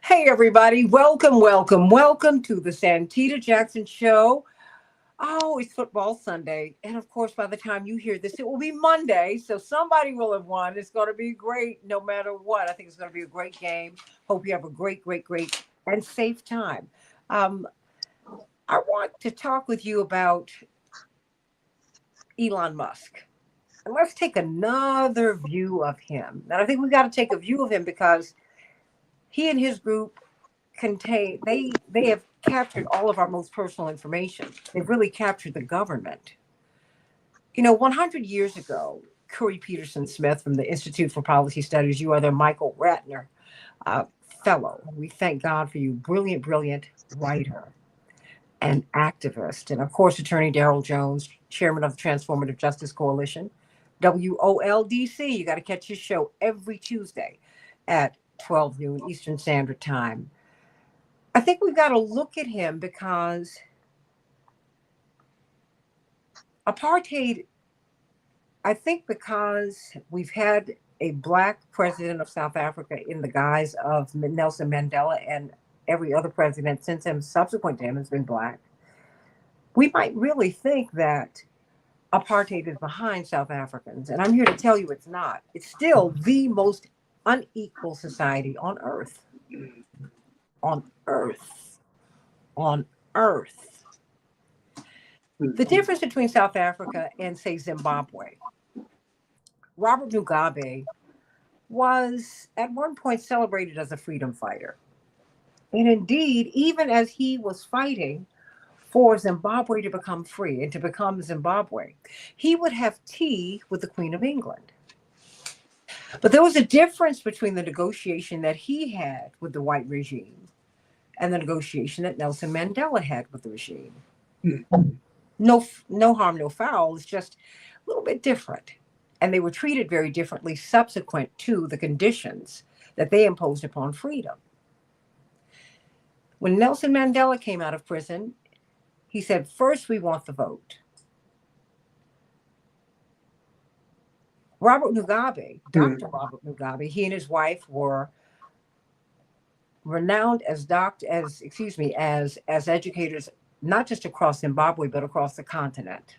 Hey, everybody. Welcome to the Santita Jackson Show. Oh, it's football Sunday. And of course, by the time you hear this, it will be Monday. So somebody will have won. It's going to be great no matter what. I think it's going to be a great game. Hope you have a great, and safe time. Um, I want to talk with you about Elon Musk. And let's take another view of him. And I think we've got to take a view of him because he and his group they have captured all of our most personal information. They've really captured the government. 100 years ago, Curry Peterson Smith from the Institute for Policy Studies, you are the Michael Ratner uh, fellow. We thank God for you, brilliant writer and activist, and of course, Attorney Darrell Jones, chairman of the Transformative Justice Coalition, WOLDC. You got to catch his show every Tuesday at 12 noon Eastern Standard Time. I think we've got to look at him because apartheid, I think because we've had a black president of South Africa in the guise of Nelson Mandela, and every other president since him, subsequent to him, has been black. We might really think that apartheid is behind South Africans. And I'm here to tell you it's not. It's still the most unequal society on earth. On earth. On earth. The difference between South Africa and, say, Zimbabwe. Robert Mugabe was at one point celebrated as a freedom fighter. And indeed, even as he was fighting for Zimbabwe to become free and to become Zimbabwe, he would have tea with the Queen of England. But there was a difference between the negotiation that he had with the white regime and the negotiation that Nelson Mandela had with the regime. No harm, no foul. It's just a little bit different. And they were treated very differently subsequent to the conditions that they imposed upon freedom. When Nelson Mandela came out of prison, he said, first, we want the vote. Robert Mugabe, Dr. Robert Mugabe, he and his wife were renowned as educators, not just across Zimbabwe, but across the continent,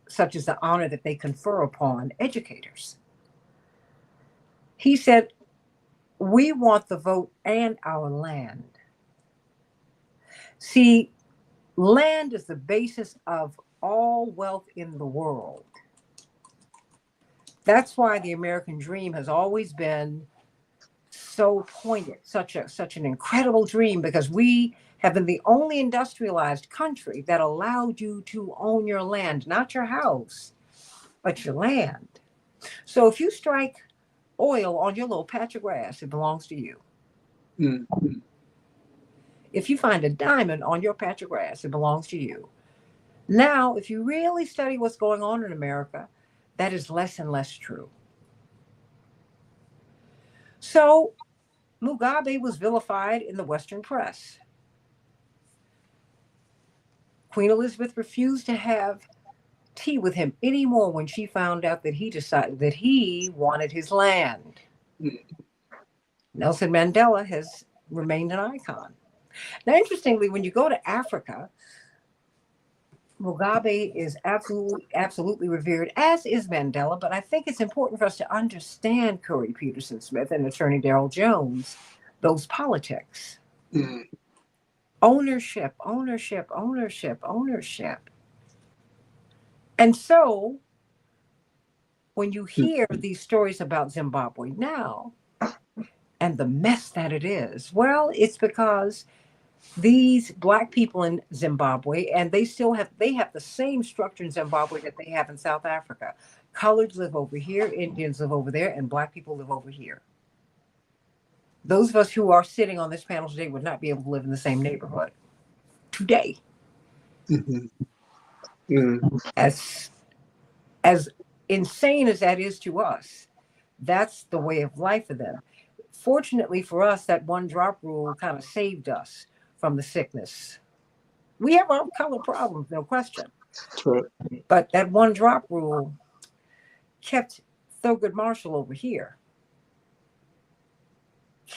such as the honor that they confer upon educators. He said, we want the vote and our land. See, land is the basis of all wealth in the world. That's why the American dream has always been so poignant, such an incredible dream, because we have been the only industrialized country that allowed you to own your land, not your house, but your land. So if you strike oil on your little patch of grass, it belongs to you. Mm-hmm. If you find a diamond on your patch of grass, it belongs to you. Now, if you really study what's going on in America, that is less and less true. So Mugabe was vilified in the Western press. Queen Elizabeth refused to have tea with him anymore when she found out that he decided that he wanted his land. Nelson Mandela has remained an icon. Now, interestingly, when you go to Africa, Mugabe is absolutely revered, as is Mandela. But I think it's important for us to understand Curry Peterson Smith and Attorney Darrell Jones, those politics. Ownership. And so when you hear these stories about Zimbabwe now and the mess that it is, well, it's because these black people in Zimbabwe, and they have the same structure in Zimbabwe that they have in South Africa. Coloreds live over here, Indians live over there, and black people live over here. Those of us who are sitting on this panel today would not be able to live in the same neighborhood today. As insane as that is to us, that's the way of life for them. Fortunately for us, that one drop rule kind of saved us from the sickness. We have our color problems, no question. True. But that one drop rule kept Thurgood Marshall over here.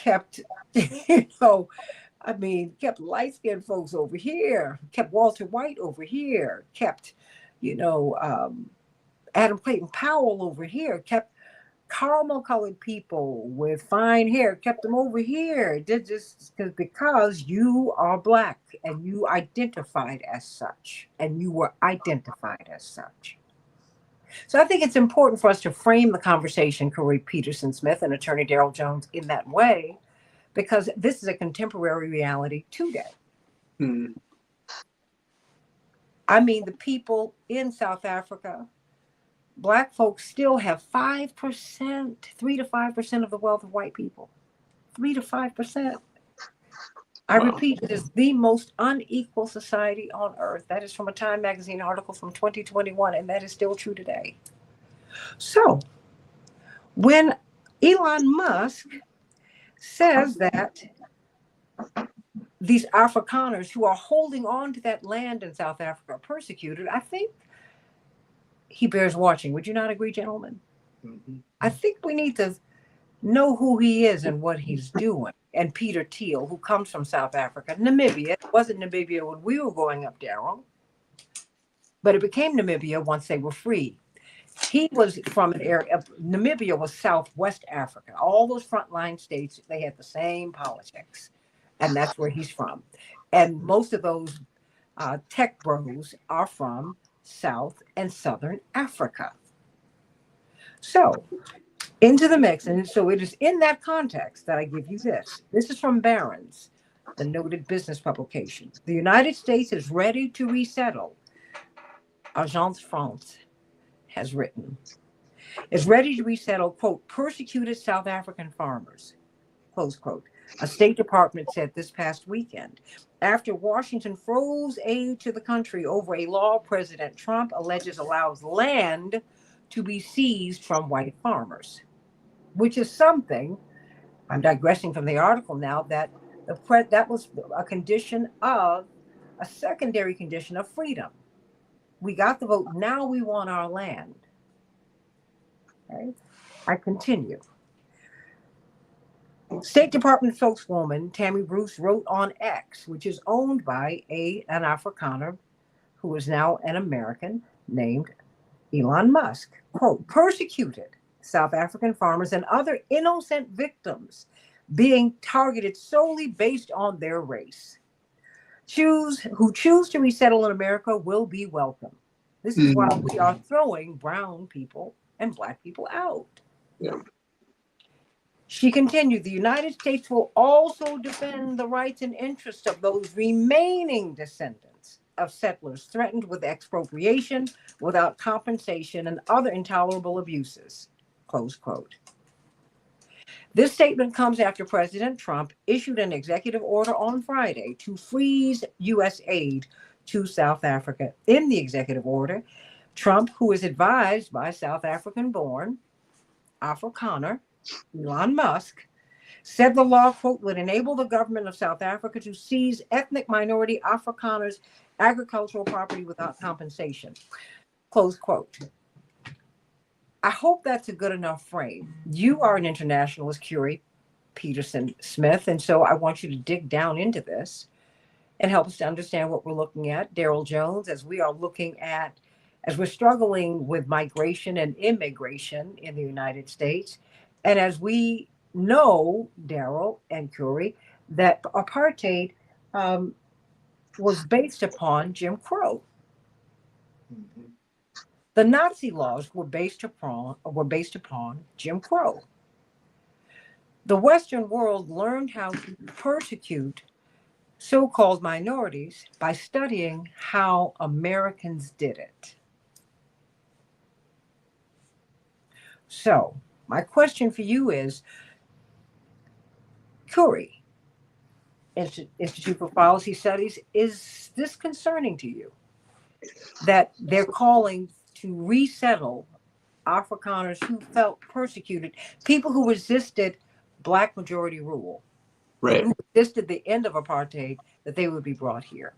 kept, you know, I mean, kept light skinned folks over here, kept Walter White over here, kept, you know, Adam Clayton Powell over here, kept caramel colored people with fine hair, kept them over here. Did just because you are black and you identified as such, and you were identified as such. So I think it's important for us to frame the conversation, Corey Peterson Smith and Attorney Daryl Jones, in that way, because this is a contemporary reality today. Hmm. I mean, the people in South Africa, black folks still have 5%, 3 to 5% of the wealth of white people. 3 to 5%. I Wow. repeat, it is the most unequal society on earth. That is from a Time magazine article from 2021, and that is still true today. So, when Elon Musk says that these Afrikaners who are holding on to that land in South Africa are persecuted, I think he bears watching. Would you not agree, gentlemen? Mm-hmm. I think we need to know who he is and what he's doing. And Peter Thiel, who comes from South Africa, Namibia. It wasn't Namibia when we were growing up, Daryl, but it became Namibia once they were free. He was from an area, Namibia was Southwest Africa. All those frontline states, they had the same politics. And that's where he's from. And most of those tech bros are from South and Southern Africa. So, into the mix. And so it is in that context that I give you this. This is from Barron's, the noted business publication. The United States is ready to resettle. Agence France has written. Is ready to resettle, quote, persecuted South African farmers, close quote. A State Department said this past weekend, after Washington froze aid to the country over a law President Trump alleges allows land to be seized from white farmers, which is something, I'm digressing from the article now, that that was a condition of, a secondary condition of freedom. We got the vote, now we want our land. Okay? I continue. State Department spokeswoman Tammy Bruce wrote on X, which is owned by an Afrikaner who is now an American named Elon Musk, quote, persecuted South African farmers and other innocent victims being targeted solely based on their race. Who choose to resettle in America will be welcome. This is why we are throwing brown people and black people out. Yeah. She continued, the United States will also defend the rights and interests of those remaining descendants of settlers threatened with expropriation without compensation and other intolerable abuses, close quote. This statement comes after President Trump issued an executive order on Friday to freeze U.S. aid to South Africa. In the executive order, Trump, who is advised by South African-born Afrikaner Elon Musk, said the law, quote, would enable the government of South Africa to seize ethnic minority Afrikaners' agricultural property without compensation, close quote. I hope that's a good enough frame. You are an internationalist, Curie Peterson Smith, and so I want you to dig down into this and help us to understand what we're looking at. Daryl Jones, as we are looking at, as we're struggling with migration and immigration in the United States, and as we know, Daryl and Curie, that apartheid was based upon Jim Crow. Mm-hmm. The Nazi laws were based upon Jim Crow. The Western world learned how to persecute so-called minorities by studying how Americans did it. So, my question for you is, Curie, Institute for Policy Studies, is this concerning to you? That they're calling to resettle Afrikaners who felt persecuted, people who resisted black majority rule, Right. who resisted the end of apartheid, that they would be brought here.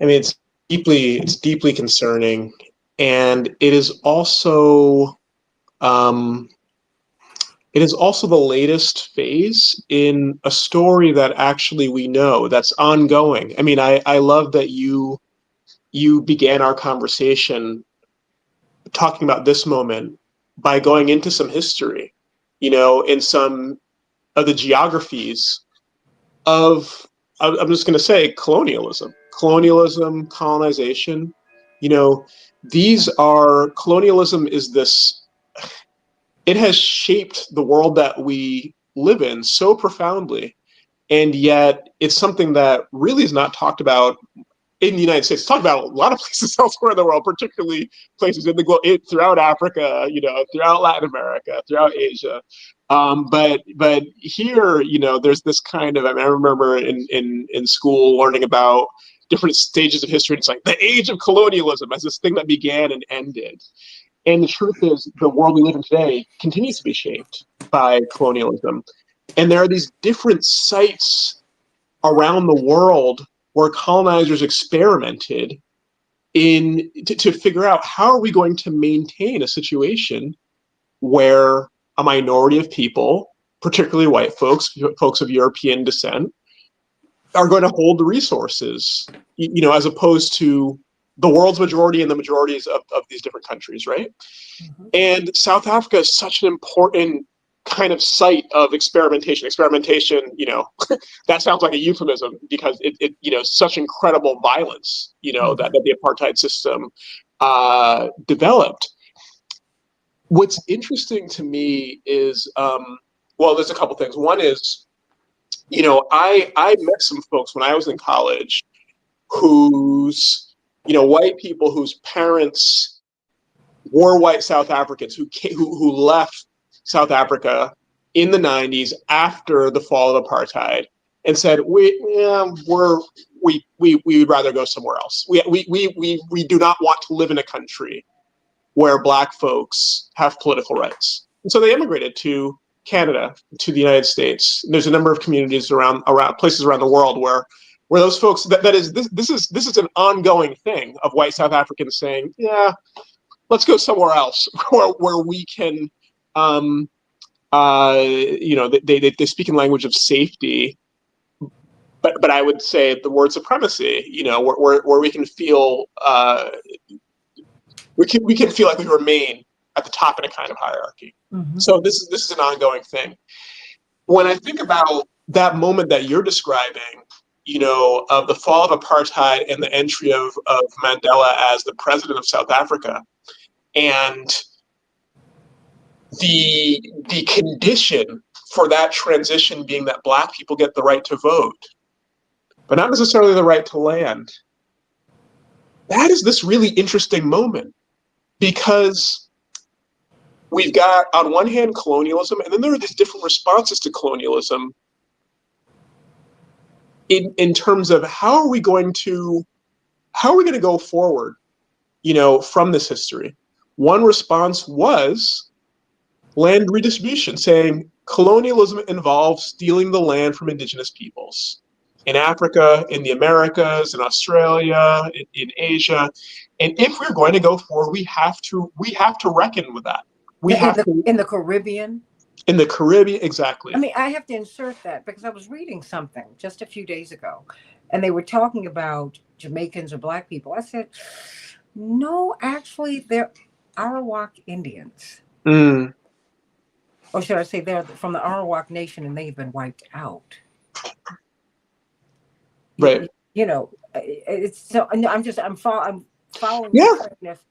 I mean, it's deeply concerning, and it is also it is also the latest phase in a story that actually we know that's ongoing. I mean, I love that you began our conversation talking about this moment by going into some history, in some of the geographies of, I'm just going to say, colonialism, colonization. Colonialism is this, it has shaped the world that we live in so profoundly. And yet it's something that really is not talked about in the United States. It's talked about a lot of places elsewhere in the world, particularly places in the globe, throughout Africa, throughout Latin America, throughout Asia. But here, there's this kind of, I mean, I remember in school learning about different stages of history. It's like the age of colonialism as this thing that began and ended. And the truth is, the world we live in today continues to be shaped by colonialism. And there are these different sites around the world where colonizers experimented to figure out, how are we going to maintain a situation where a minority of people, particularly white folks of European descent, are going to hold the resources, as opposed to the world's majority and the majorities of these different countries, right? Mm-hmm. And South Africa is such an important kind of site of experimentation. Experimentation, that sounds like a euphemism, because it such incredible violence, mm-hmm. that the apartheid system developed. What's interesting to me is, well, there's a couple things. One is, I met some folks when I was in college whose, white people whose parents were white South Africans who left South Africa in the 90s after the fall of apartheid and said, we would rather go somewhere else. We do not want to live in a country where Black folks have political rights. And so they immigrated to Canada, to the United States. And there's a number of communities around places around the world where those folks, this is an ongoing thing of white South Africans saying, yeah, let's go somewhere else where we can, they speak in language of safety, but I would say the word supremacy, where we can feel, we can feel like we remain at the top in a kind of hierarchy. Mm-hmm. So this is an ongoing thing. When I think about that moment that you're describing, of the fall of apartheid and the entry of Mandela as the president of South Africa, and the condition for that transition being that Black people get the right to vote, but not necessarily the right to land. That is this really interesting moment, because we've got, on one hand, colonialism, and then there are these different responses to colonialism in terms of how are we going to go forward, from this history. One response was land redistribution, saying colonialism involves stealing the land from indigenous peoples in Africa, in the Americas, in Australia, in Asia. And if we're going to go forward, we have to reckon with that. In the Caribbean. In the Caribbean, exactly. I mean, I have to insert that because I was reading something just a few days ago, and they were talking about Jamaicans or Black people. I said, no, actually, they're Arawak Indians. Mm. Or should I say they're from the Arawak Nation, and they've been wiped out. Right. It's so. I'm following yeah. the train of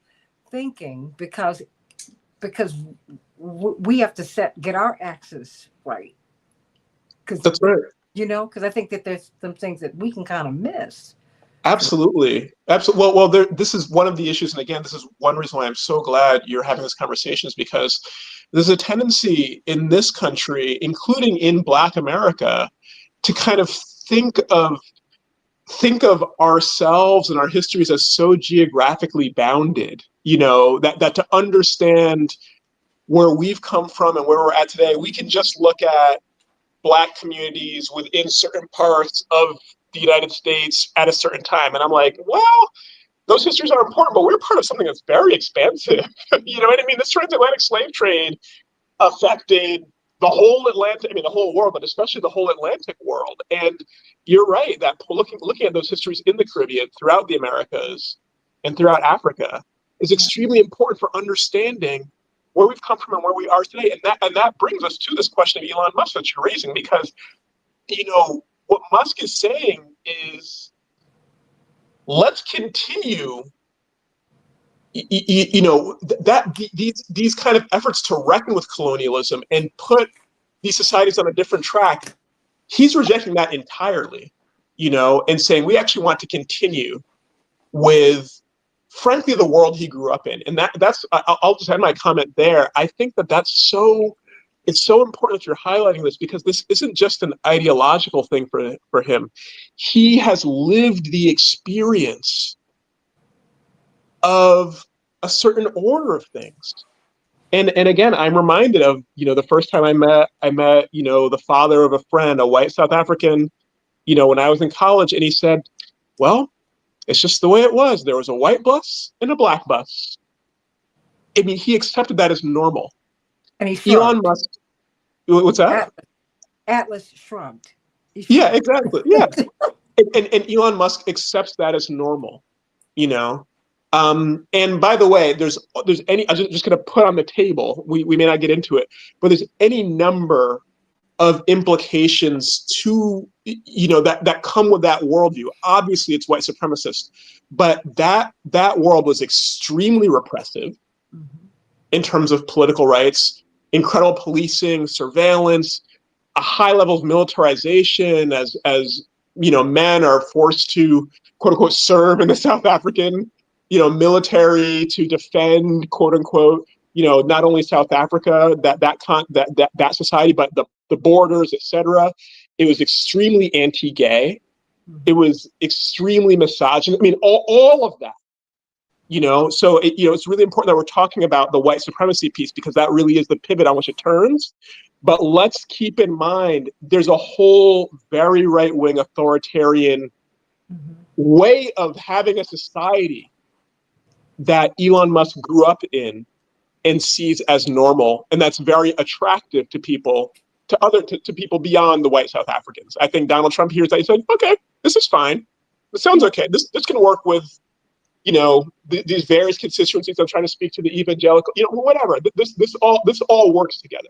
thinking because we have to get our axes right. That's right. Because I think that there's some things that we can kind of miss. Absolutely. Well, this is one of the issues. And again, this is one reason why I'm so glad you're having this conversation, is because there's a tendency in this country, including in Black America, to kind of think of ourselves and our histories as so geographically bounded, that to understand where we've come from and where we're at today, we can just look at Black communities within certain parts of the United States at a certain time. And I'm like, well, those histories are important, but we're part of something that's very expansive. You know what I mean? This transatlantic slave trade affected the whole Atlantic, I mean, the whole world, but especially the whole Atlantic world. And you're right that looking at those histories in the Caribbean, throughout the Americas, and throughout Africa is extremely important for understanding where we've come from and where we are today. And that brings us to this question of Elon Musk that you're raising, because what Musk is saying is, let's continue these kind of efforts to reckon with colonialism and put these societies on a different track. He's rejecting that entirely, and saying we actually want to continue with, frankly, the world he grew up in. And I'll just add my comment there. I think it's so important that you're highlighting this, because this isn't just an ideological thing for him. He has lived the experience of a certain order of things. And again, I'm reminded of, the first time I met, the father of a friend, a white South African, when I was in college, and he said, well, it's just the way it was. There was a white bus and a black bus. I mean, he accepted that as normal. And he shrugged. Elon Musk, what's that? Atlas shrugged. Yeah, exactly. Yeah. and Elon Musk accepts that as normal, And by the way, there's I'm just going to put on the table, we may not get into it, but there's any number of implications to, that come with that worldview. Obviously, it's white supremacist, but that world was extremely repressive in terms of political rights, incredible policing, surveillance, a high level of militarization as men are forced to, quote unquote, serve in the South African, military to defend, quote unquote, not only South Africa, that society, but the borders, etc. It was extremely anti-gay. It was extremely misogynist. I mean, all of that. So it's really important that we're talking about the white supremacy piece, because that really is the pivot on which it turns. But let's keep in mind, there's a whole very right-wing authoritarian way of having a society that Elon Musk grew up in and sees as normal, and that's very attractive to people, to people beyond the white South Africans. I think Donald Trump hears that, he said, okay, this is fine. This sounds okay. This can work with, these various constituencies. I'm trying to speak to the evangelical, whatever. This all works together.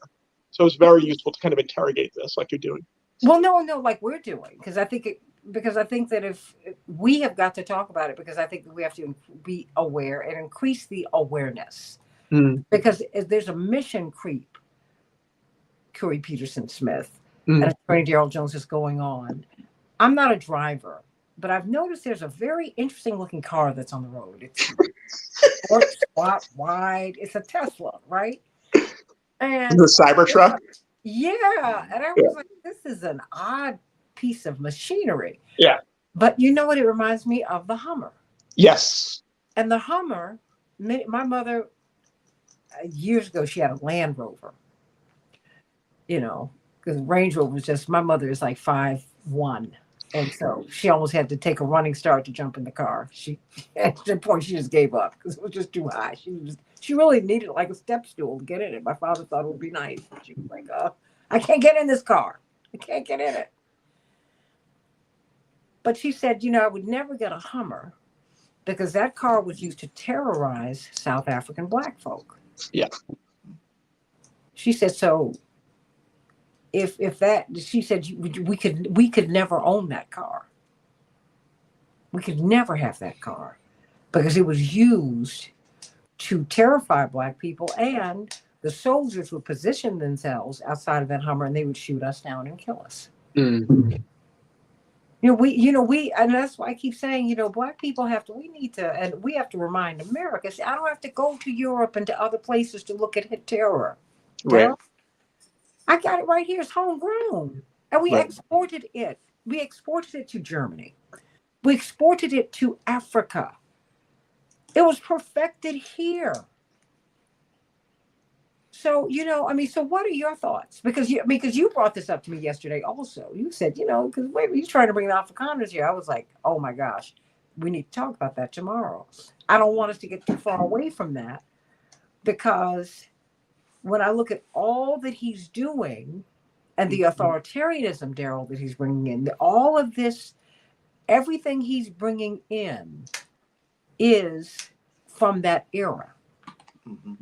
So it's very useful to kind of interrogate this like you're doing. Well, no, like we're doing, because I think that if we have got to talk about it, because I think that we have to be aware and increase the awareness, because there's a mission creep, Corey Peterson Smith and Attorney Darrell Jones is going on. I'm not a driver, but I've noticed there's a very interesting looking car that's on the road. It's short, squat, wide. It's a Tesla, right? And the Cybertruck. Yeah. And I was like, this is an odd piece of machinery. Yeah. But you know what it reminds me of? The Hummer. Yes. And the Hummer, my mother, years ago, she had a Land Rover. Because Range Rover was just, my mother is like 5'1". And so she almost had to take a running start to jump in the car. At the point, she just gave up because it was just too high. She really needed like a step stool to get in it. My father thought it would be nice. She was like, I can't get in this car. I can't get in it. But she said, I would never get a Hummer because that car was used to terrorize South African black folk. Yeah. She said, so she said we could never own that car. We could never have that car because it was used to terrify black people, and the soldiers would position themselves outside of that Hummer and they would shoot us down and kill us. And that's why I keep saying, black people we have to remind America, I don't have to go to Europe and to other places to look at terror. Right. I got it right here. It's homegrown. And we exported it. We exported it to Germany. We exported it to Africa. It was perfected here. So, so what are your thoughts? Because you brought this up to me yesterday also. You said, because you're trying to bring the Afrikaners here. I was like, oh my gosh, we need to talk about that tomorrow. I don't want us to get too far away from that because when I look at all that he's doing and the authoritarianism, Daryl, that he's bringing in, all of this, everything he's bringing in is from that era. Mm-hmm.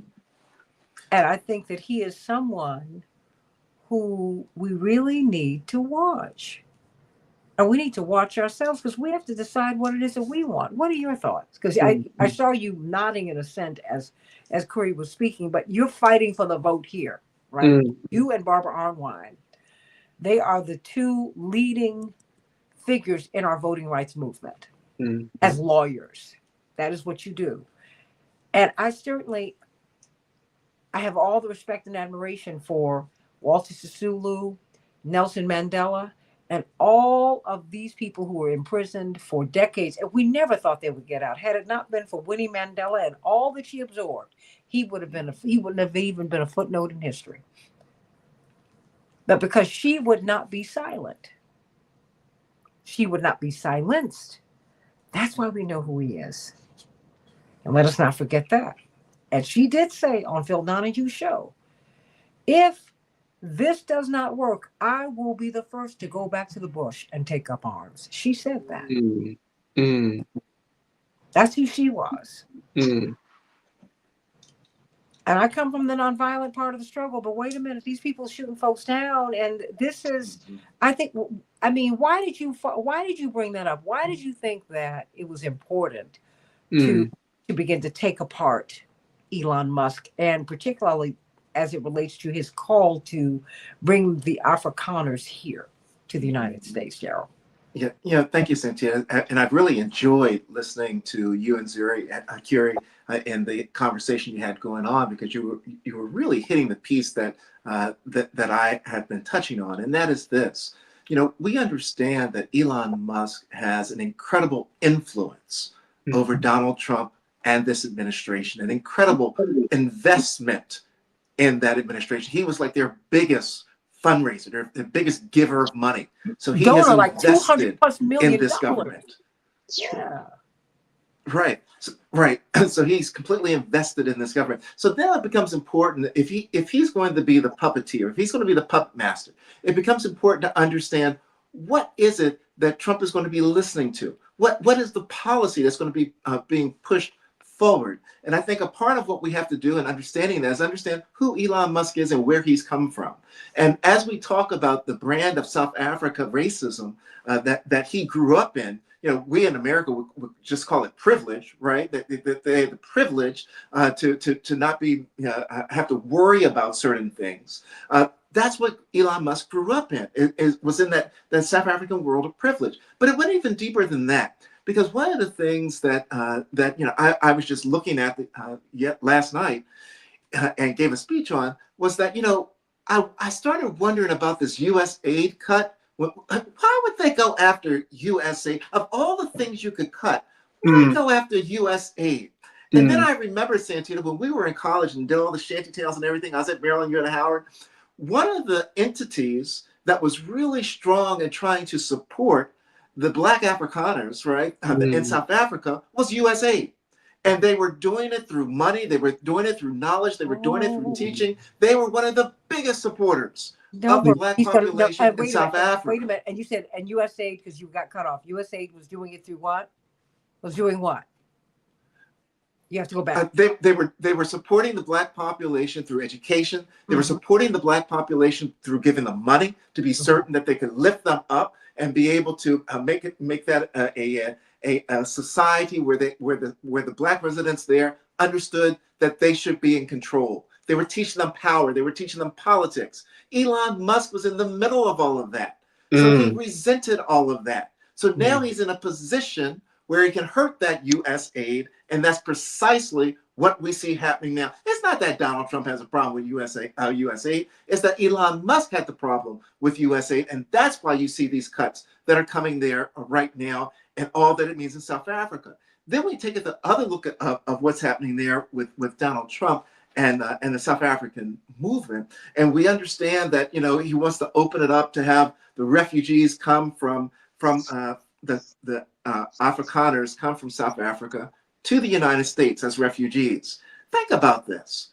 And I think that he is someone who we really need to watch. And we need to watch ourselves because we have to decide what it is that we want. What are your thoughts? Because I saw you nodding in assent as Corey was speaking, but you're fighting for the vote here, right? Mm, You and Barbara Arnwine, they are the two leading figures in our voting rights movement mm, as lawyers. That is what you do. And I have all the respect and admiration for Walter Sisulu, Nelson Mandela, and all of these people who were imprisoned for decades. And we never thought they would get out. Had it not been for Winnie Mandela and all that she absorbed, he wouldn't have even been a footnote in history. But because she would not be silent, she would not be silenced. That's why we know who he is. And let us not forget that. And she did say on Phil Donahue's show, if this does not work, I will be the first to go back to the bush and take up arms. She said that. mm, mm, That's who she was. mm, And I come from the nonviolent part of the struggle, but wait a minute, these people shooting folks down, and this is, I think, I mean, why did you bring that up? Why did you think that it was important to mm. begin to take apart Elon Musk, and particularly as it relates to his call to bring the Afrikaners here to the United States, Gerald? Yeah, thank you, Santita. And I've really enjoyed listening to you and Zuri, Curie, and the conversation you had going on, because you were really hitting the piece that that I had been touching on, and that is this. You know, we understand that Elon Musk has an incredible influence over Donald Trump and this administration, an incredible investment in that administration. He was like their biggest fundraiser, their biggest giver of money. So he has Donor, like 200 invested plus in million this dollars. government. Yeah. Right. Right. So he's completely invested in this government. So now it becomes important, if he's going to be the puppeteer, if he's going to be the puppet master, it becomes important to understand what is it that Trump is going to be listening to. What is the policy that's going to be being pushed forward? And I think a part of what we have to do in understanding that is understand who Elon Musk is and where he's come from. And as we talk about the brand of South Africa racism that he grew up in, you know, we in America would just call it privilege, right? That they had the privilege to not be have to worry about certain things. That's what Elon Musk grew up in. It was in that South African world of privilege. But it went even deeper than that, because one of the things that I was just looking at last night and gave a speech on was that I started wondering about this U.S. aid cut. Why would they go after U.S. aid? Of all the things you could cut, why go after U.S. aid? And then I remember, Santita, when we were in college and did all the shanty tales and everything, I was at Maryland, you at Howard. One of the entities that was really strong in trying to support the Black Afrikaners, right, in South Africa was U.S. aid. And they were doing it through money. They were doing it through knowledge. They were doing it through teaching. They were one of the biggest supporters of the Black population in South Africa. Wait a minute. And you said, and USAID, because you got cut off, USAID was doing it through what? Was doing what? You have to go back. They were supporting the Black population through education. They were supporting the Black population through giving them money to be certain that they could lift them up and be able to make that a society where the Black residents there understood that they should be in control. They were teaching them power. They were teaching them politics. Elon Musk was in the middle of all of that. So he resented all of that. So now he's in a position where he can hurt that U.S. aid, and that's precisely what we see happening now. It's not that Donald Trump has a problem with U.S. aid. It's that Elon Musk had the problem with U.S. aid, and that's why you see these cuts that are coming there right now and all that it means in South Africa. Then we take the other look of what's happening there with Donald Trump and the South African movement, and we understand that he wants to open it up to have the refugees come from the Afrikaners come from South Africa to the United States as refugees. Think about this.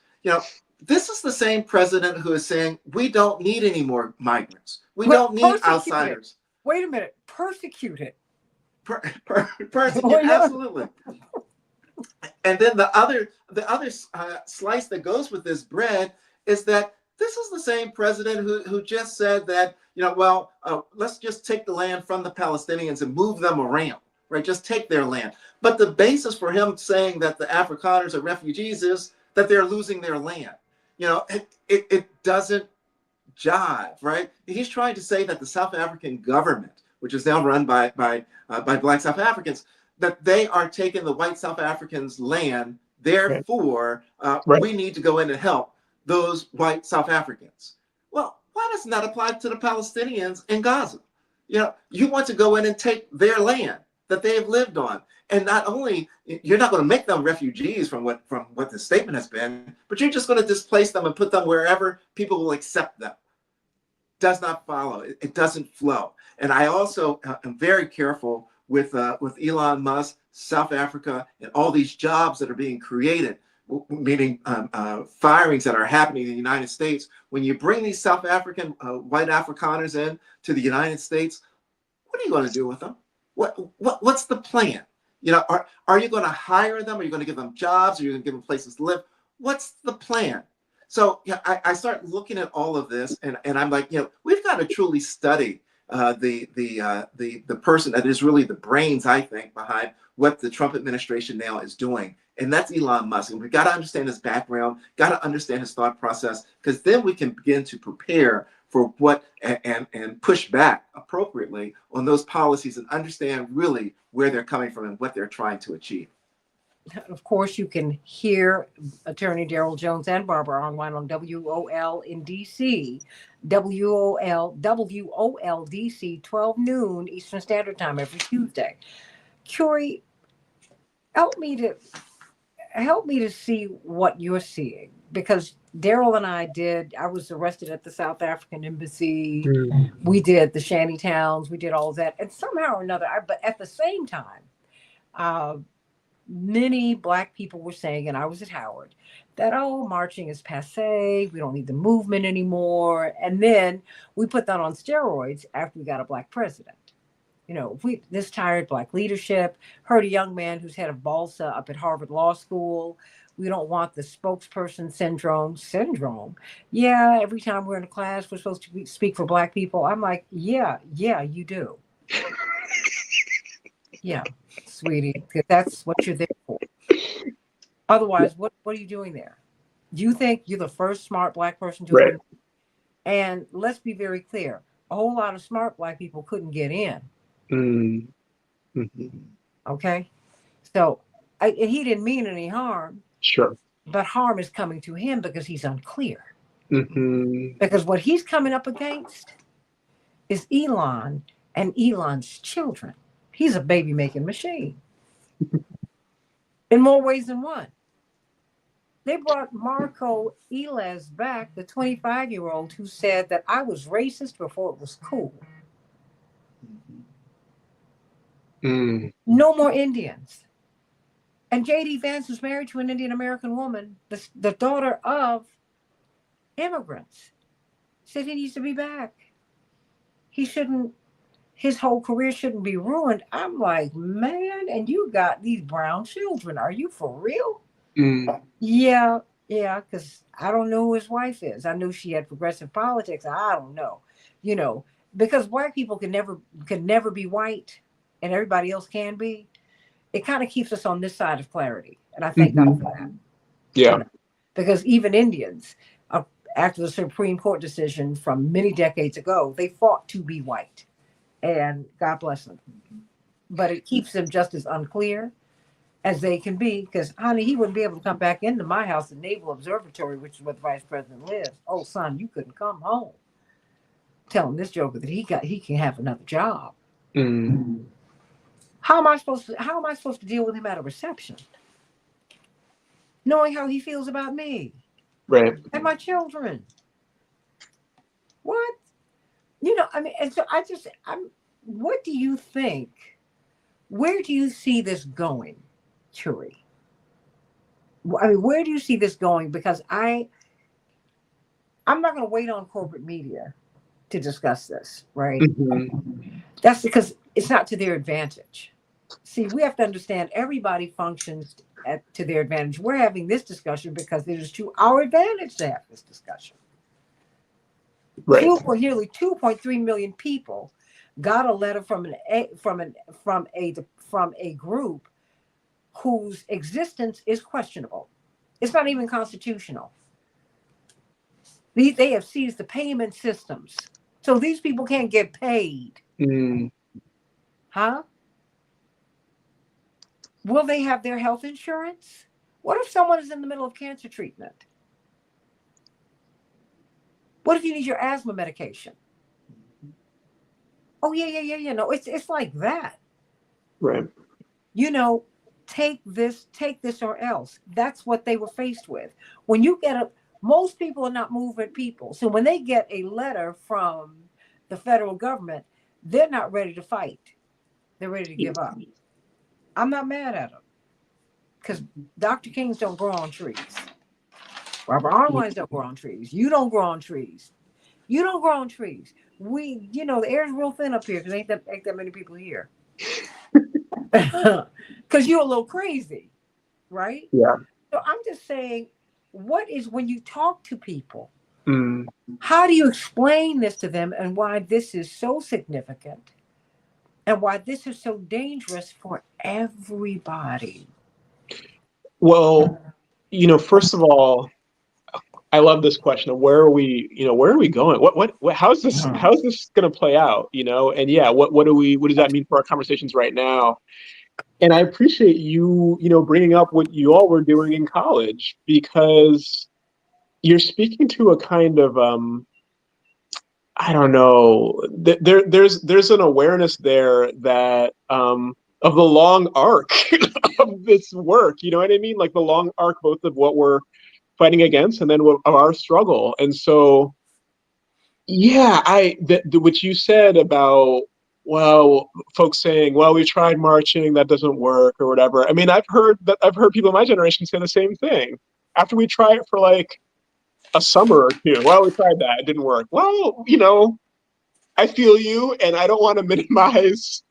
This is the same president who is saying we don't need any more migrants. We don't need Persecuted. outsiders. Wait a minute, persecuted. Yeah, absolutely. And then the other slice that goes with this bread is that this is the same president who just said that, let's just take the land from the Palestinians and move them around, right? Just take their land. But the basis for him saying that the Afrikaners are refugees is that they're losing their land. It doesn't jive, right? He's trying to say that the South African government, which is now run by Black South Africans, that they are taking the white South Africans' land. Therefore, we need to go in and help those white South Africans. Well, why doesn't that apply to the Palestinians in Gaza? You want to go in and take their land that they have lived on. And not only, you're not going to make them refugees from what the statement has been, but you're just going to displace them and put them wherever people will accept them. Does not follow. It doesn't flow. And I also am very careful with Elon Musk, South Africa, and all these jobs that are being created, meaning firings that are happening in the United States. When you bring these South African white Afrikaners in to the United States, what are you going to do with them? What's the plan? Are you going to hire them? Are you going to give them jobs? Are you going to give them places to live? What's the plan? So I start looking at all of this, and I'm like, we've got to truly study the person that is really the brains, I think, behind what the Trump administration now is doing, and that's Elon Musk. And we've got to understand his background, got to understand his thought process, because then we can begin to prepare for what and push back appropriately on those policies and understand really where they're coming from and what they're trying to achieve. Of course, you can hear Attorney Daryl Jones and Barbara online on WOL in DC, WOL DC, 12 noon Eastern Standard Time every Tuesday. Curie, help me to see what you're seeing, because Daryl and I was arrested at the South African embassy. We did the shanty towns, we did all of that, and somehow or another, but at the same time, many Black people were saying, and I was at Howard, that, marching is passe, we don't need the movement anymore. And then we put that on steroids after we got a Black president. This tired Black leadership. Heard a young man who's head of Balsa up at Harvard Law School. We don't want the spokesperson syndrome. Yeah, every time we're in a class, we're supposed to speak for Black people. I'm like, yeah, you do. Yeah, sweetie, because that's what you're there for. Otherwise, what are you doing there? You think you're the first smart Black person to right. And let's be very clear, a whole lot of smart Black people couldn't get in. Mm-hmm. Okay? So he didn't mean any harm. Sure. But harm is coming to him because he's unclear. Mm-hmm. Because what he's coming up against is Elon and Elon's children. He's a baby-making machine. In more ways than one. They brought Marco Eles back, the 25-year-old who said that I was racist before it was cool. No more Indians. And J.D. Vance was married to an Indian American woman, the daughter of immigrants, said he needs to be back. His whole career shouldn't be ruined. I'm like, man, and you got these brown children. Are you for real? Yeah, because I don't know who his wife is. I knew she had progressive politics. I don't know, because Black people can never be white and everybody else can be. It kind of keeps us on this side of clarity. And I thank God for that. Yeah. Because even Indians, after the Supreme Court decision from many decades ago, they fought to be white. And God bless them. But it keeps them just as unclear as they can be. Because, honey, he wouldn't be able to come back into my house, the Naval Observatory, which is where the vice president lives. Oh, son, you couldn't come home. Telling this joker that he can have another job. How am I supposed to deal with him at a reception? Knowing how he feels about me. Right. And my children. What? And so what do you think? Where do you see this going, Curie? Where do you see this going? Because I'm not going to wait on corporate media to discuss this, right? Mhm. That's because it's not to their advantage. See, we have to understand everybody functions to their advantage. We're having this discussion because it is to our advantage to have this discussion. Right. Nearly 2.3 million people got a letter from a group whose existence is questionable. It's not even constitutional. They have seized the payment systems, so these people can't get paid. Mm. Huh? Will they have their health insurance? What if someone is in the middle of cancer treatment? What if you need your asthma medication? Oh yeah. No, it's like that. Right. You know, take this or else. That's what they were faced with. When you get a Most people are not movement people. So when they get a letter from the federal government, they're not ready to fight. They're ready to give up. I'm not mad at them because Dr. Kings don't grow on trees. Robert Armwines don't grow on trees. You don't grow on trees. You don't grow on trees. The air is real thin up here because ain't that many people here. Because you're a little crazy, right? Yeah. So I'm just saying, what is when you talk to people, Mm. how do you explain this to them and why this is so significant and why this is so dangerous for everybody? Well, first of all, I love this question of where are we going? How's this going to play out? And yeah, what does that mean for our conversations right now? And I appreciate you, bringing up what you all were doing in college because you're speaking to a kind of, I don't know, there's an awareness there that, of the long arc of this work, you know what I mean? Like the long arc, both of what we're fighting against and then of our struggle. And so, yeah, what you said about, well, folks saying, well, we tried marching, that doesn't work or whatever. I mean, I've heard people in my generation say the same thing. After we try it for like a summer or two, well, we tried that, it didn't work. Well, I feel you, and I don't want to minimize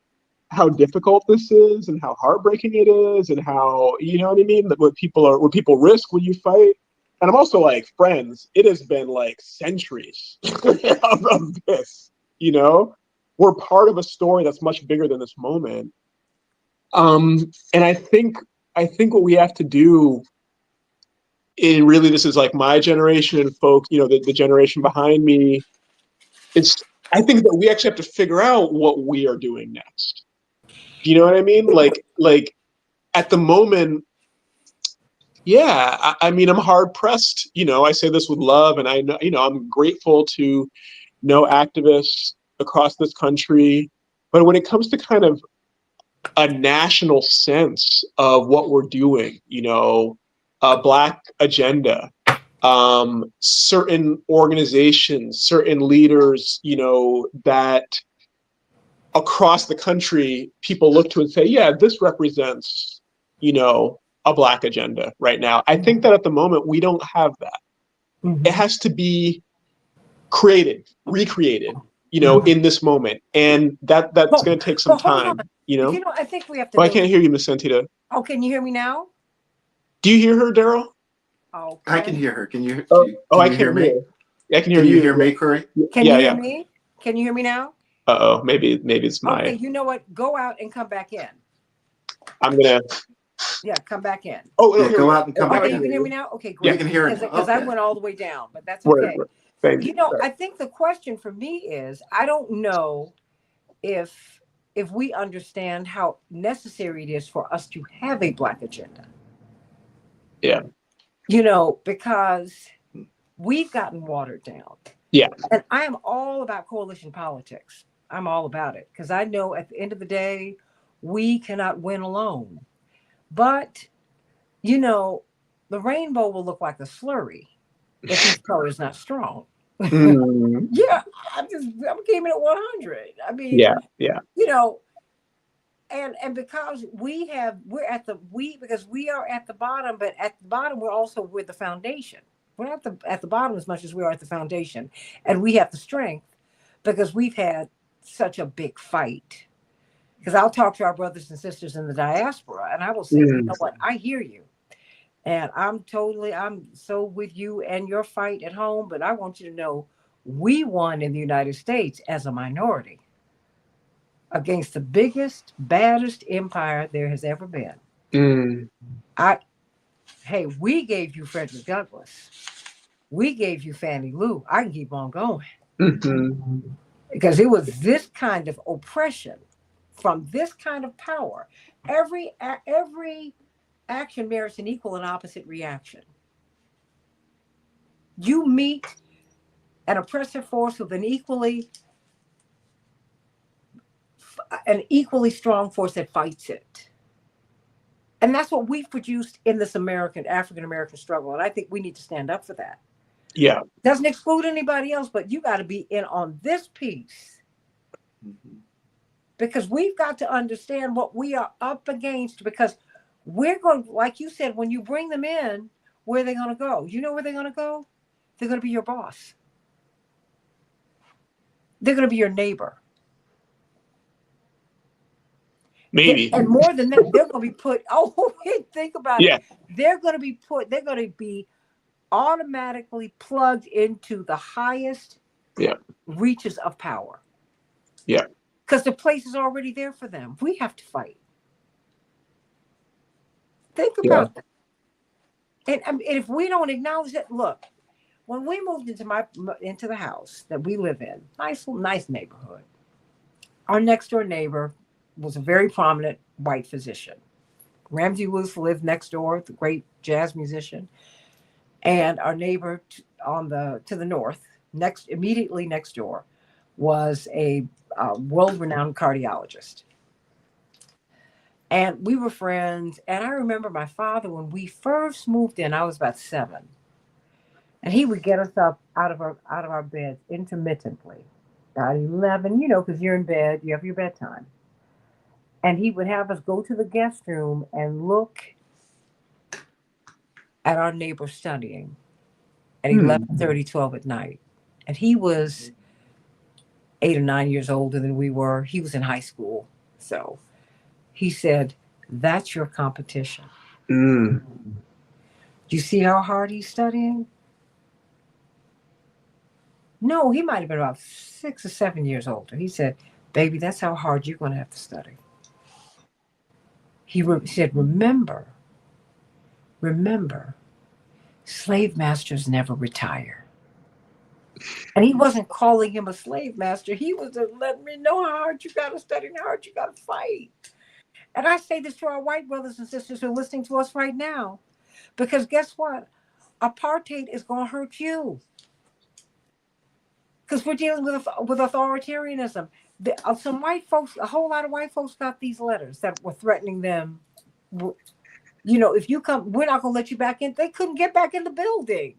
how difficult this is and how heartbreaking it is and how, you know what I mean, that what people risk when you fight. And I'm also like, friends, it has been like centuries of this, we're part of a story that's much bigger than this moment. And I think what we have to do, and really this is like my generation and folk, the generation behind me, it's I think that we actually have to figure out what we are doing next. You know what I mean? Like at the moment, yeah, I mean, I'm hard pressed. I say this with love, and I know, I'm grateful to know activists across this country. But when it comes to kind of a national sense of what we're doing, a Black agenda, certain organizations, certain leaders, that across the country, people look to and say, yeah, this represents, a Black agenda right now. I think that at the moment, we don't have that. It Mm-hmm. has to be created, recreated, Mm-hmm. in this moment. And that's Well, going to take some hold on. time, you know? I think we have to Oh, I know. can't hear you, Miss Santita. Oh, can you hear me now? Do you hear her, Daryl? I can Okay. hear her. Can you I can you hear can't me? hear. I can hear Can you you. hear me, Corey? Can you Yeah, hear yeah. me? Can you hear me now? Uh-oh, maybe it's Okay, my. you know what? Go out and come back in. I'm gonna. Yeah, come back in. Oh no, Yeah, here we go go. out and come Now I back Okay, you can in. can hear hear me you. now? Okay, Yeah, We great. can hear now. Because I Okay. went all the way down, but that's word, okay. word. Thank you. Sorry. I think the question for me is I don't know if we understand how necessary it is for us to have a Black agenda. Yeah, Because we've gotten watered down. yeah, And I am all about coalition politics. I'm all about it because I know at the end of the day, we cannot win alone. But, you know, the rainbow will look like a slurry if each color is not strong. mm, Yeah, I'm keeping it 100. I mean, yeah, yeah, you know, and because we're at the because we are at the bottom, but at the bottom we're the foundation. We're not at the bottom as much as we are at the foundation. And we have the strength because we've had such a big fight. Because I'll talk to our brothers and sisters in the diaspora and I will say, you Mm. know what, I hear you. And I'm so with you and your fight at home. But I want you to know we won in the United States as a minority against the biggest, baddest empire there has ever been. Mm. I, hey, we gave you Frederick Douglass. We gave you Fannie Lou. I can keep on going Mhm. because it was this kind of oppression from this kind of power. Every action merits an equal and opposite reaction. You meet an oppressive force with an equally strong force that fights it. And that's what we've produced in this American African American struggle. And I think we need to stand up for that. Yeah. Doesn't exclude anybody else, but you got to be in on this piece Mhm. because we've got to understand what we are up against. Because we're going, like you said, when you bring them in, where are they going to go? You know where they're going to go? They're going to be your boss. They're going to be your neighbor. Maybe. And more than that, they're going to be put. Oh, think about it. Yeah. They're going to be put. They're going to be automatically plugged into the highest Yeah. reaches of power. Yeah. Because the place is already there for them. We have to fight. Think Yeah. about that. And if we don't acknowledge that, look, when we moved into the house that we live in, nice neighborhood. Our next door neighbor was a very prominent white physician. Ramsey Wolf lived next door, the great jazz musician, and our neighbor on the to the north, immediately next door, was a world-renowned cardiologist. And we were friends. And I remember my father, when we first moved in, I was about 7. And he would get us up out of our beds intermittently. About 11, because you're in bed, you have your bedtime. And he would have us go to the guest room and look at our neighbor studying at Hmm. 11:30, 12 at night. And he was 8 or 9 years older than we were. He was in high school. So he said, "That's your competition. Mm. Do you see how hard he's studying?" No, he might have been about 6 or 7 years older. He said, "Baby, that's how hard you're going to have to study." He said, remember, slave masters never retire. And he wasn't calling him a slave master. He was just letting me know how hard you got to study and how hard you got to fight. And I say this to our white brothers and sisters who are listening to us right now. Because guess what? Apartheid is going to hurt you. Because we're dealing with authoritarianism. Some white folks, a whole lot of white folks got these letters that were threatening them. If you come, we're not going to let you back in. They couldn't get back in the building.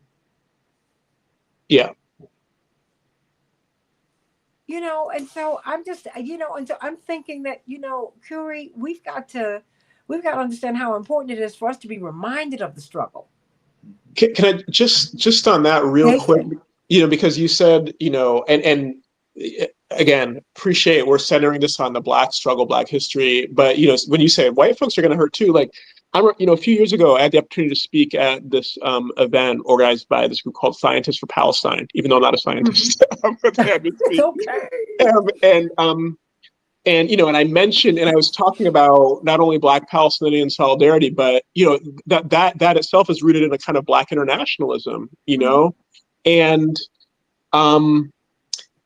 Yeah. And so I'm just, and so I'm thinking that, Curie, we've got to understand how important it is for us to be reminded of the struggle. Can I just on that real quick, because you said, and again, appreciate we're centering this on the Black struggle, Black history, but when you say white folks are going to hurt too, like a few years ago, I had the opportunity to speak at this event organized by this group called Scientists for Palestine, even though I'm not a scientist. But they had me It's speak. okay. And I mentioned, and I was talking about not only Black Palestinian solidarity, but that itself is rooted in a kind of Black internationalism, and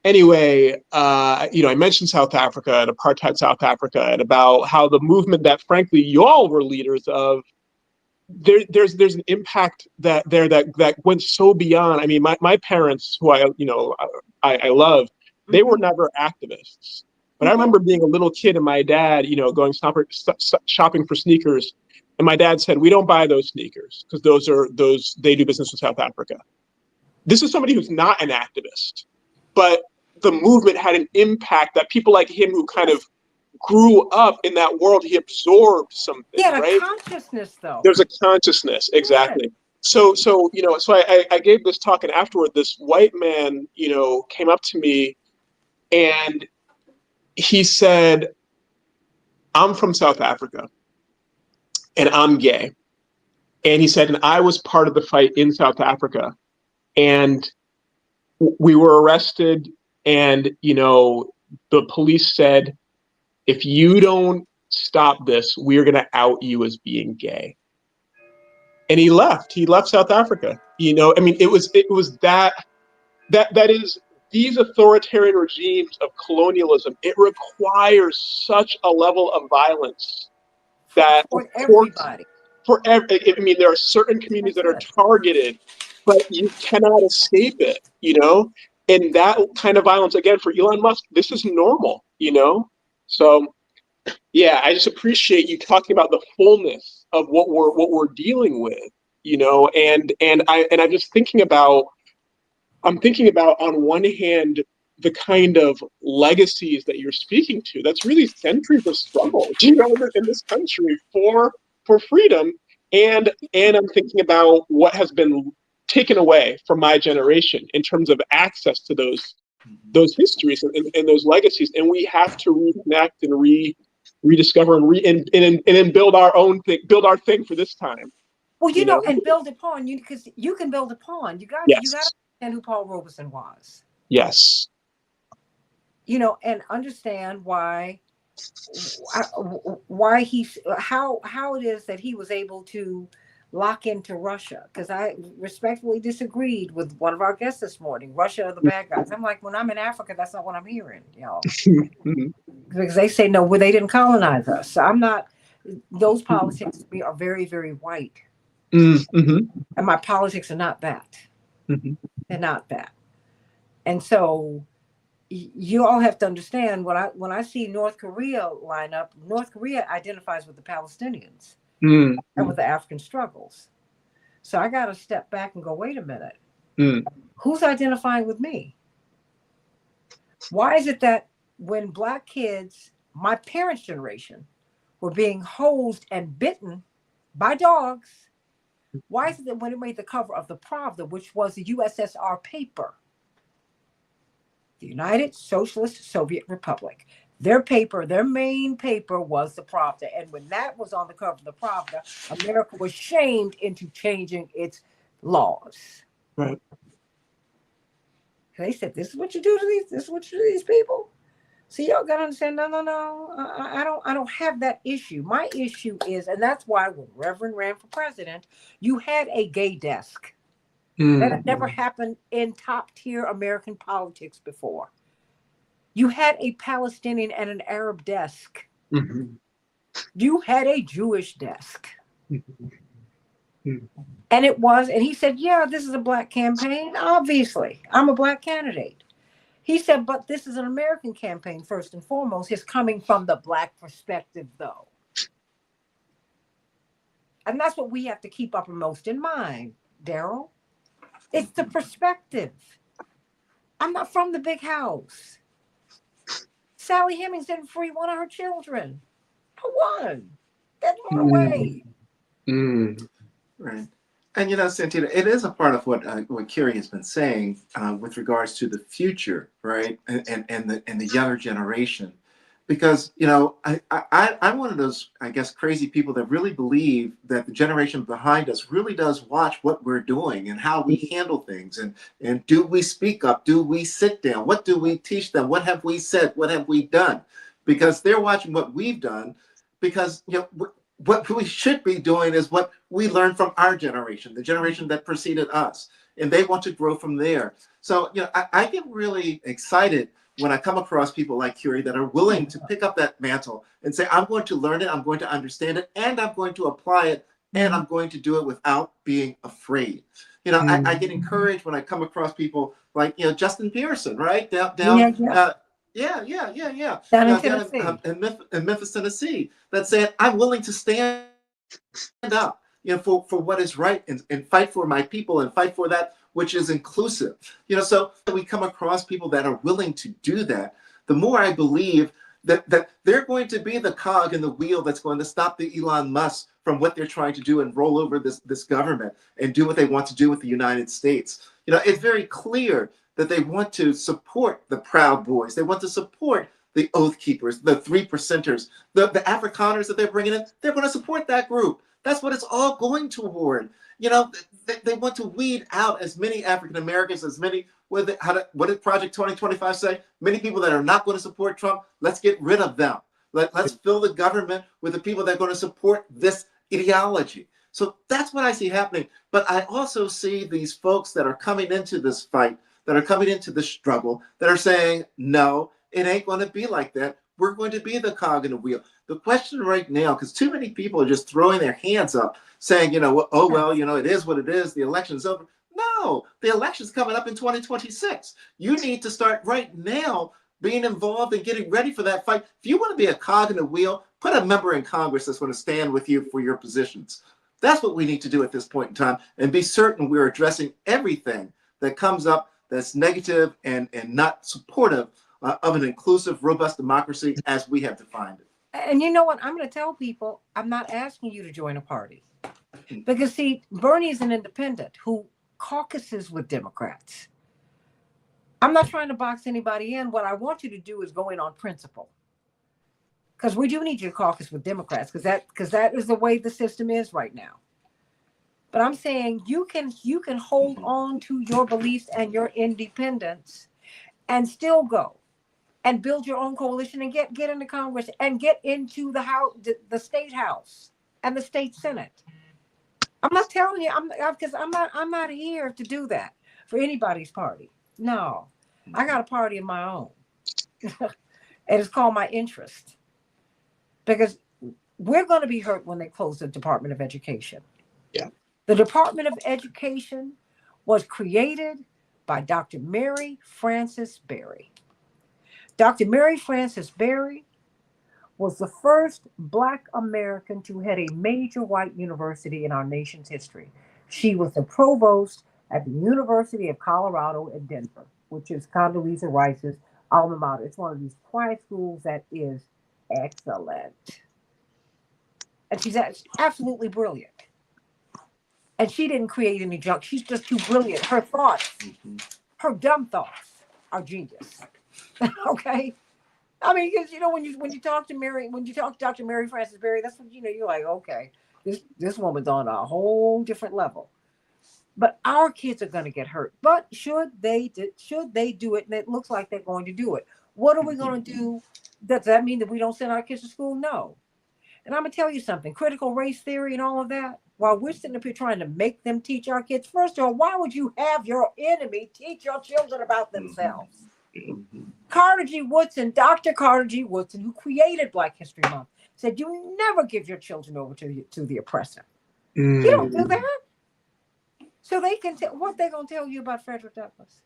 anyway, I mentioned South Africa and apartheid South Africa, and about how the movement that, frankly, y'all were leaders of. There's an impact that went so beyond. I mean, my parents, who I love, they were never activists. But I remember being a little kid and my dad, going shopping for sneakers, and my dad said, "We don't buy those sneakers because they do business with South Africa." This is somebody who's not an activist, but the movement had an impact that people like him who kind of grew up in that world, he absorbed something, He had a right? consciousness, though. There's a consciousness, Yeah. exactly. I gave this talk, and afterward, this white man, came up to me and he said, "I'm from South Africa and I'm gay." And he said, and I was part of the fight in South Africa. And we were arrested. And, the police said, if you don't stop this, we're going to out you as being gay. And he left. He left South Africa. I mean, it was that is these authoritarian regimes of colonialism. It requires such a level of violence that, of for course, everybody. I mean, there are certain communities that are targeted, but you cannot escape it, And that kind of violence, again, for Elon Musk, this is normal. So, yeah, I just appreciate you talking about the fullness of what we're dealing with, I'm just thinking about on one hand the kind of legacies that you're speaking to. That's really centuries of struggle, in this country for freedom, and I'm thinking about what has been taken away from my generation in terms of access to those histories and those legacies, and we have to reconnect and rediscover and then build our own thing, build our thing for this time. Well, and build upon you, because you can build upon. You got to Yes. understand who Paul Robeson was. Yes. And understand why how it is that he was able to lock into Russia. Because I respectfully disagreed with one of our guests this morning. Russia are the bad guys. I'm like, when I'm in Africa, that's not what I'm hearing. Because they say no, well, they didn't colonize us. So I'm not. Those politics to me are very, very white. Mm-hmm. And my politics are not that. Mm-hmm. They're not that. And so you all have to understand, when I see North Korea line up, North Korea identifies with the Palestinians and with the African struggles. So I got to step back and go, wait a minute. Who's identifying with me? Why is it that when Black kids, my parents' generation, were being hosed and bitten by dogs, why is it that when it made the cover of the Pravda, which was the USSR paper, the United Socialist Soviet Republic, their main paper was the Pravda. And when that was on the cover of the Pravda, America was shamed into changing its laws. Right. They said, this is what you do to these people. So y'all gotta understand, no. I don't have that issue. My issue is, and that's why when Reverend ran for president, you had a gay desk. That had never happened in top tier American politics before. You had a Palestinian and an Arab desk. Mm-hmm. You had a Jewish desk. Mm-hmm. And he said, yeah, this is a Black campaign. Obviously, I'm a Black candidate. He said, but this is an American campaign first and foremost. It's coming from the Black perspective, though. And that's what we have to keep uppermost in mind, Daryl. It's the perspective. I'm not from the big house. Sally Hemings didn't free one of her children. Not one. That's run away. Right. And Santita, it is a part of what Carrie has been saying with regards to the future, right, and the younger generation, because I'm one of those, I guess, crazy people that really believe that the generation behind us really does watch what we're doing and how we handle things, and do we speak up, do we sit down, what do we teach them, what have we said, what have we done, because they're watching what we've done, because what we should be doing is what we learned from our generation, the generation that preceded us, and they want to grow from there. So, I get really excited when I come across people like Curie that are willing to pick up that mantle and say, I'm going to learn it, I'm going to understand it, and I'm going to apply it, and I'm going to do it without being afraid. I get encouraged when I come across people like, Justin Pearson, right? Down in Memphis, Tennessee, that said, I'm willing to stand up, for what is right, and fight for my people and fight for that which is inclusive. So we come across people that are willing to do that. The more I believe that they're going to be the cog in the wheel that's going to stop the Elon Musk from what they're trying to do and roll over this government and do what they want to do with the United States. It's very clear that they want to support the Proud Boys. They want to support the Oath Keepers, the 3%ers, the Afrikaners that they're bringing in. They're going to support that group. That's what it's all going toward. They want to weed out as many African Americans, as many, what did Project 2025 say? Many people that are not going to support Trump, let's get rid of them. Let's fill the government with the people that are going to support this ideology. So that's what I see happening. But I also see these folks that are coming into this fight, that are coming into the struggle, that are saying, no, it ain't going to be like that. We're going to be the cog in the wheel. The question right now, because too many people are just throwing their hands up saying, oh, well, it is what it is. The election's over. No, the election's coming up in 2026. You need to start right now being involved and getting ready for that fight. If you want to be a cog in the wheel, put a member in Congress that's going to stand with you for your positions. That's what we need to do at this point in time, and be certain we're addressing everything that comes up that's negative and not supportive of an inclusive, robust democracy as we have defined it. And you know what? I'm going to tell people, I'm not asking you to join a party. Because, see, Bernie is an independent who caucuses with Democrats. I'm not trying to box anybody in. What I want you to do is go in on principle. Because we do need you to caucus with Democrats, because that is the way the system is right now. But I'm saying you can hold on to your beliefs and your independence and still go and build your own coalition and get into Congress and get into the house, the state house and the state Senate. I'm not telling you, because I'm not here to do that for anybody's party. No, I got a party of my own, and it's called my interest. Because we're going to be hurt when they close the Department of Education. Yeah. The Department of Education was created by Dr. Mary Frances Berry. Dr. Mary Frances Berry was the first Black American to head a major white university in our nation's history. She was the provost at the University of Colorado at Denver, which is Condoleezza Rice's alma mater. It's one of these quiet schools that is excellent. And she's absolutely brilliant. And she didn't create any junk. She's just too brilliant. Her thoughts, her dumb thoughts are genius. Okay? I mean, because when you talk to Dr. Mary Frances Berry, that's what you're like, okay, this woman's on a whole different level. But our kids are going to get hurt. But should they do it? And it looks like they're going to do it. What are we going to do? Does that mean that we don't send our kids to school? No. And I'm going to tell you something. Critical race theory and all of that. While we're sitting up here trying to make them teach our kids, first of all, why would you have your enemy teach your children about themselves? Carter G. Woodson, Dr. Carter G. Woodson, who created Black History Month, said you never give your children over to the oppressor. You don't do that. So they can tell what they're going to tell you about Frederick Douglass.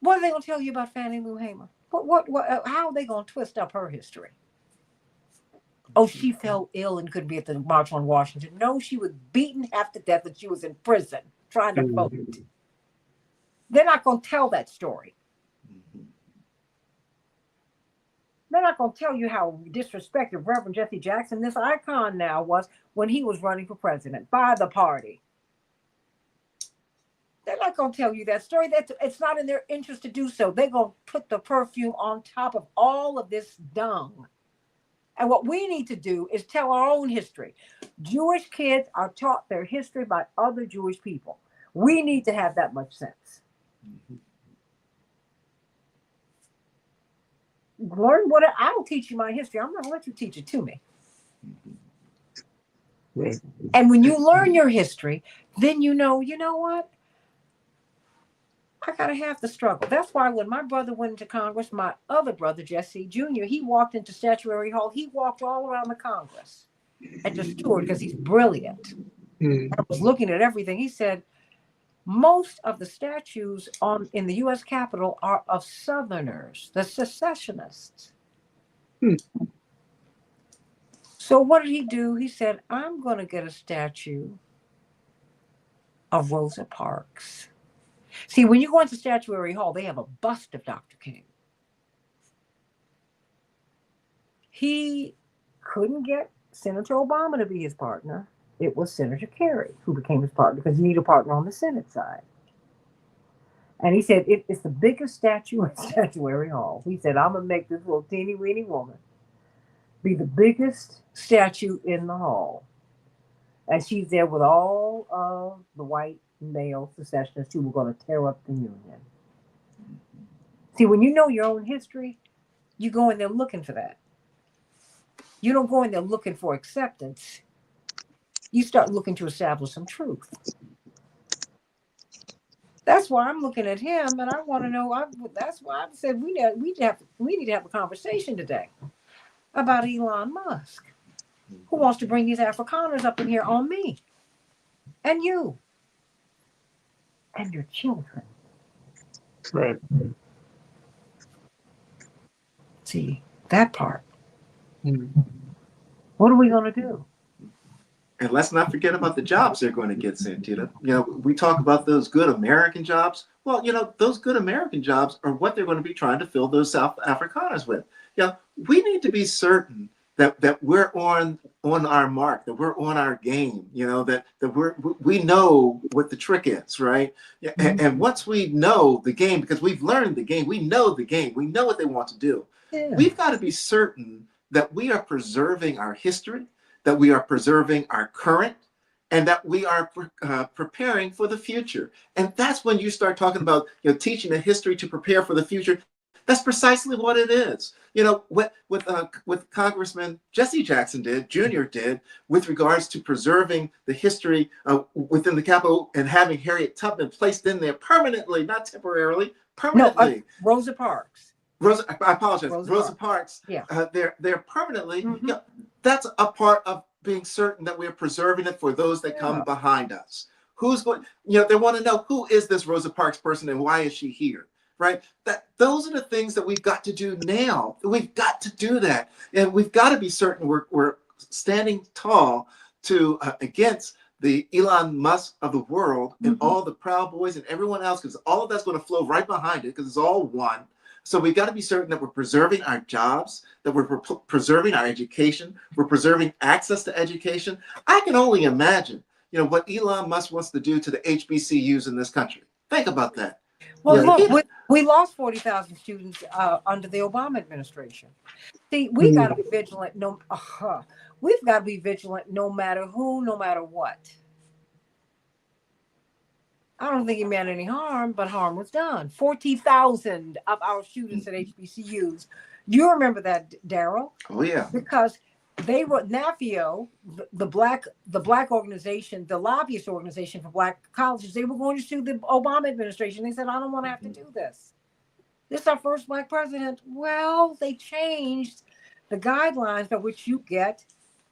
What are they going to tell you about Fannie Lou Hamer? How are they going to twist up her history? Oh, she fell ill and couldn't be at the March on Washington. No, she was beaten half to death and she was in prison trying to vote. They're not going to tell that story. They're not going to tell you how disrespected Reverend Jesse Jackson, this icon now, was when he was running for president by the party. They're not going to tell you that story. It's not in their interest to do so. They're going to put the perfume on top of all of this dung. And what we need to do is tell our own history. Jewish kids are taught their history by other Jewish people. We need to have that much sense. Learn what I will teach you my history. I'm not going to let you teach it to me. And when you learn your history, then you know what? I got to have the struggle. That's why when my brother went into Congress, my other brother, Jesse Jr., he walked into Statuary Hall. He walked all around the Congress and just toured because he's brilliant. I was looking at everything. He said, most of the statues in the U.S. Capitol are of Southerners, the secessionists. So what did he do? He said, I'm going to get a statue of Rosa Parks. See, when you go into Statuary Hall, they have a bust of Dr. King. He couldn't get Senator Obama to be his partner. It was Senator Kerry who became his partner because you need a partner on the Senate side. And he said, it's the biggest statue in Statuary Hall. He said, I'm going to make this little teeny weeny woman be the biggest statue in the hall. And she's there with all of the white male secessionists who were going to tear up the Union. See, when you know your own history, you go in there looking for that. You don't go in there looking for acceptance. You start looking to establish some truth. That's why I'm looking at him, and I want to know. That's why I said we need to have a conversation today about Elon Musk, who wants to bring these Afrikaners up in here on me, and you, and your children. Right. See that part. Mm. What are we going to do? And let's not forget about the jobs they're going to get, Santita. You know, we talk about those good American jobs. Well, you know, those good American jobs are what they're going to be trying to fill those South Afrikaners with. You know, we need to be certain that we're on our mark, that we're on our game. You know, that we know what the trick is, right? Yeah, and once we know the game, because we've learned the game, we know the game, we know what they want to do. Yeah. We've got to be certain that we are preserving our history, that we are preserving our current, and that we are preparing for the future. And that's when you start talking about, you know, teaching the history to prepare for the future. That's precisely what it is. You know, what Congressman Jesse Jackson Jr. did with regards to preserving the history within the Capitol and having Harriet Tubman placed in there permanently, not temporarily, permanently. No, Rosa Parks. I apologize. Rosa Parks. Yeah. They're permanently. Mm-hmm. You know, that's a part of being certain that we're preserving it for those that come behind us. Who's going? You know, they want to know, who is this Rosa Parks person and why is she here? Right? Those are the things that we've got to do now. We've got to do that, and we've got to be certain we're standing tall to against the Elon Musk of the world and all the Proud Boys and everyone else, because all of that's going to flow right behind it, because it's all one. So we've got to be certain that we're preserving our jobs, that we're preserving our education, we're preserving access to education. I can only imagine, you know, what Elon Musk wants to do to the HBCUs in this country. Think about that. Well, look, we lost 40,000 students under the Obama administration. See, we got to be vigilant. We've got to be vigilant no matter who, no matter what. I don't think he meant any harm, but harm was done. 40,000 of our students at HBCUs. You remember that, Daryl? Oh, yeah. Because they were NAFIO, the black organization, the lobbyist organization for black colleges. They were going to sue the Obama administration. They said, I don't want to have to do this. This is our first black president. Well, they changed the guidelines by which you get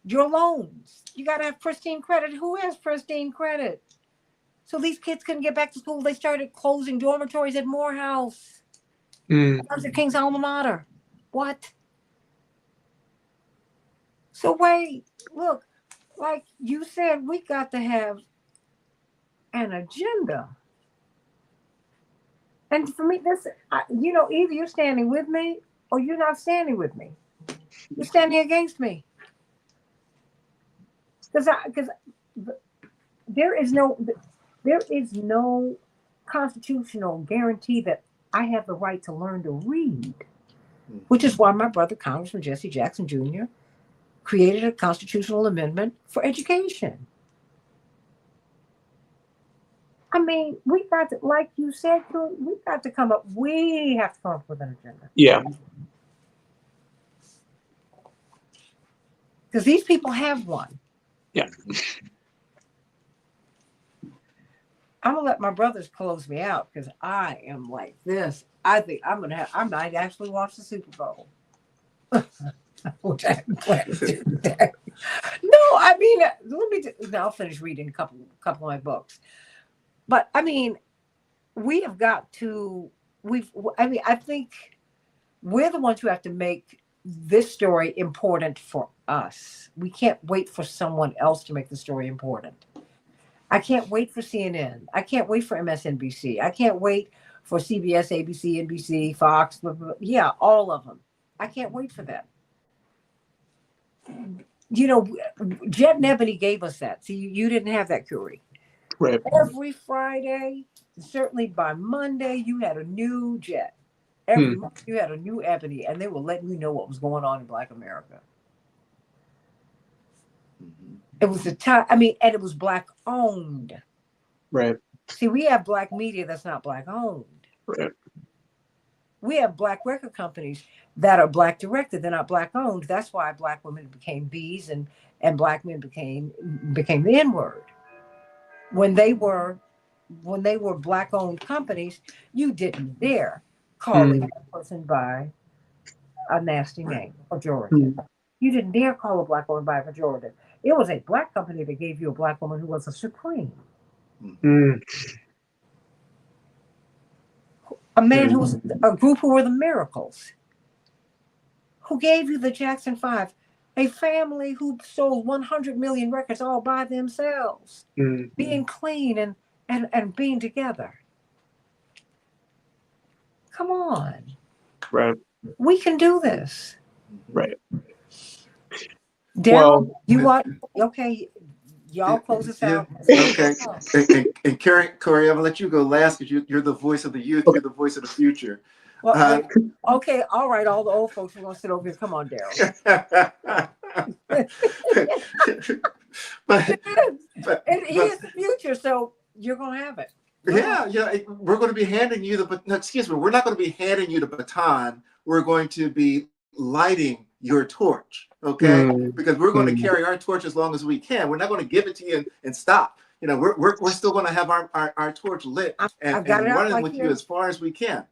your loans. You got to have pristine credit. Who has pristine credit? So these kids couldn't get back to school. They started closing dormitories at Morehouse. That was at King's alma mater. What? So wait, look, like you said, we got to have an agenda. And for me, this, you know, either you're standing with me or you're not standing with me. You're standing against me. Because there is no constitutional guarantee that I have the right to learn to read, which is why my brother, Congressman Jesse Jackson Jr., created a constitutional amendment for education. I mean, we got to, like you said, we have to come up with an agenda. Yeah. Because these people have one. Yeah. I'm gonna let my brothers close me out because I am like this. I think I might actually watch the Super Bowl. Which I haven't planned to do today. No, I mean, I'll finish reading a couple of my books. But I mean, we have got to. I think we're the ones who have to make this story important for us. We can't wait for someone else to make the story important. I can't wait for CNN. I can't wait for MSNBC. I can't wait for CBS, ABC, NBC, Fox. Blah, blah, blah. Yeah, all of them. I can't wait for them. you know, Jet and Ebony gave us that. See, you didn't have that, Curie. Right. Every Friday, certainly by Monday, you had a new Jet. Every Hmm. month you had a new Ebony, and they were letting you know what was going on in Black America. Mhm. It was the time. I mean, and it was Black owned. Right. See, we have Black media that's not Black owned. Right. We have Black record companies that are Black directed. They're not Black owned. That's why Black women became B's and Black men became the N word. When they were Black owned companies, you didn't dare call a Hmm. young person by a nasty name, pejorative. Hmm. You didn't dare call a Black woman by a pejorative. It was a Black company that gave you a Black woman who was a supreme, Hmm. a man Hmm. who was a group who were the Miracles, who gave you the Jackson Five, a family who sold 100 million records all by themselves, Hmm. being clean and being together. Come on, Right. we can do this. Right. Daryl, Well, you what? Okay, y'all close us Yeah. out. Okay. And Corey, I'm gonna let you go last because you're the voice of the youth. okay. You're the voice of the future. Well, Uh, okay, all right. All the old folks are gonna sit over here. Come on, Daryl. but And he but is the future, so you're gonna have it. yeah, we're going to be handing you no, excuse me, we're not going to be handing you the baton. We're going to be lighting your torch, okay? Hmm. Because we're going to Hmm. carry our torch as long as we can. We're not going to give it to you and stop. You know, we're still going to have our torch lit I've got it and out running right with you here. as far as we can,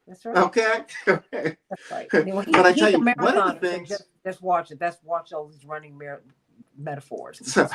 That's right. okay? Okay. That's right. Well, But I tell he's a you, one of the marathoner, so things, just watch it. That's watch all these running metaphors. so,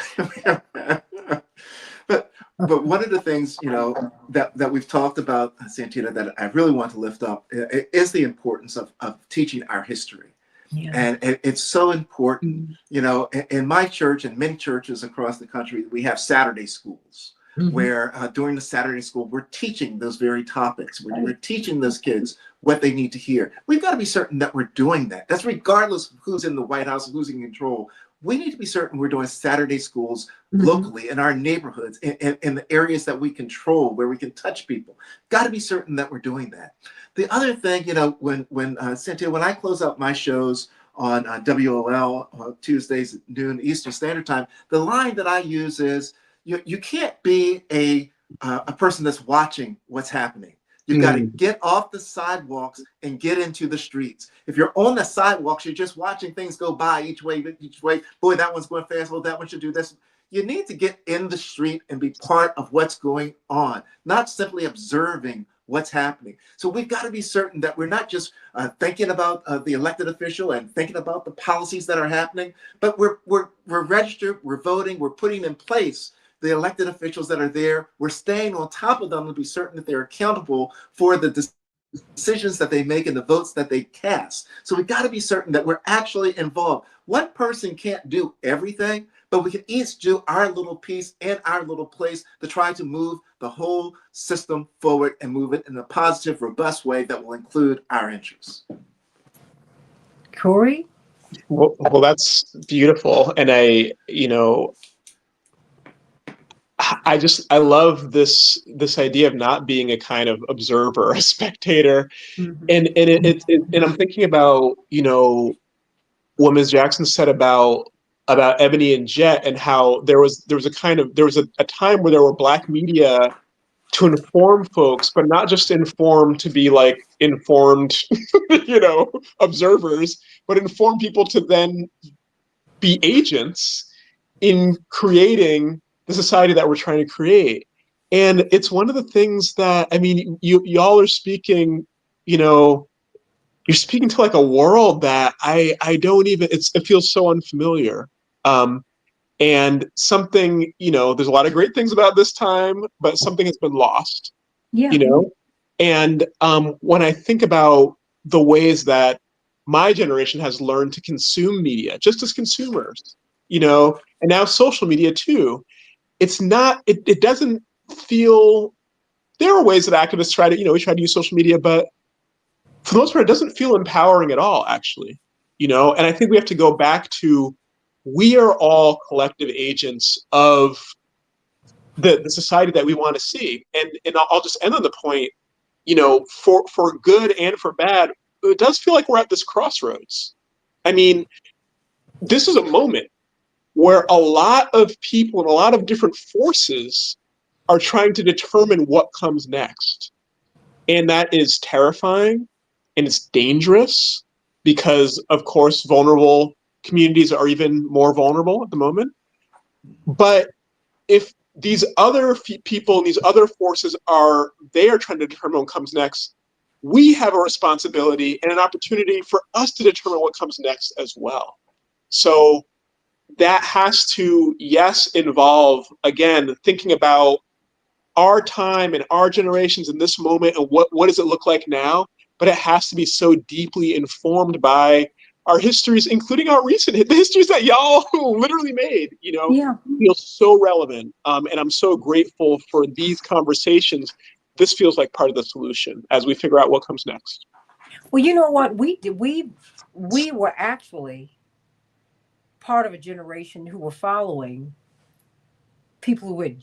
but one of the things that we've talked about, Santita, that I really want to lift up is the importance of teaching our history. Yeah. And it's so important. Hmm. In my church and many churches across the country, we have Saturday schools Mhm. where during the Saturday school, we're teaching those very topics. We're Right. teaching those kids what they need to hear. We've got to be certain that we're doing that. That's regardless of who's in the White House, who's in control. We need to be certain we're doing Saturday schools Mhm. locally in our neighborhoods, in the areas that we control, where we can touch people. Got to be certain that we're doing that. The other thing, when Cynthia, when I close out my shows on WOL Tuesdays at noon Eastern Standard Time, the line that I use is, you can't be a person that's watching what's happening. You've got to Hmm. get off the sidewalks and get into the streets. If you're on the sidewalks, you're just watching things go by each way. Boy, that one's going fast. Oh, that one should do this. You need to get in the street and be part of what's going on, not simply observing what's happening. So we've got to be certain that we're not just thinking about the elected official and thinking about the policies that are happening, but we're registered, we're voting, we're putting in place the elected officials that are there. We're staying on top of them to be certain that they're accountable for the decisions that they make and the votes that they cast. So we've got to be certain that we're actually involved. One person can't do everything, but we can each do our little piece in our little place to try to move the whole system forward and move it in a positive, robust way that will include our interests. Corey? Well, that's beautiful, and I love this idea of not being a kind of observer, a spectator, Mhm. and I'm thinking about what Ms. Jackson said about Ebony and Jet, and how there was a time where there were Black media to inform folks, but not just inform to be like informed, observers, but inform people to then be agents in creating the society that we're trying to create. And it's one of the things that, I mean, y'all are speaking, you're speaking to like a world that I don't even, it feels so unfamiliar. And something, there's a lot of great things about this time, but something has been lost, Yeah. you know? And when I think about the ways that my generation has learned to consume media, just as consumers, and now social media too, it doesn't feel, there are ways that activists try to, we try to use social media, but for the most part, it doesn't feel empowering at all, actually. And I think we have to go back to, we are all collective agents of the society that we want to see. And I'll just end on the point, for good and for bad, it does feel like we're at this crossroads. I mean, this is a moment where a lot of people and a lot of different forces are trying to determine what comes next. And that is terrifying, and it's dangerous because, of course, vulnerable communities are even more vulnerable at the moment. But if these other people and these other forces are trying to determine what comes next, we have a responsibility and an opportunity for us to determine what comes next as well. So that has to, yes, involve, again, thinking about our time and our generations in this moment and what does it look like now, but it has to be so deeply informed by our histories, including our the histories that y'all literally made, Yeah. feels so relevant. And I'm so grateful for these conversations. This feels like part of the solution as we figure out what comes next. Well, you know what? We were actually part of a generation who were following people who had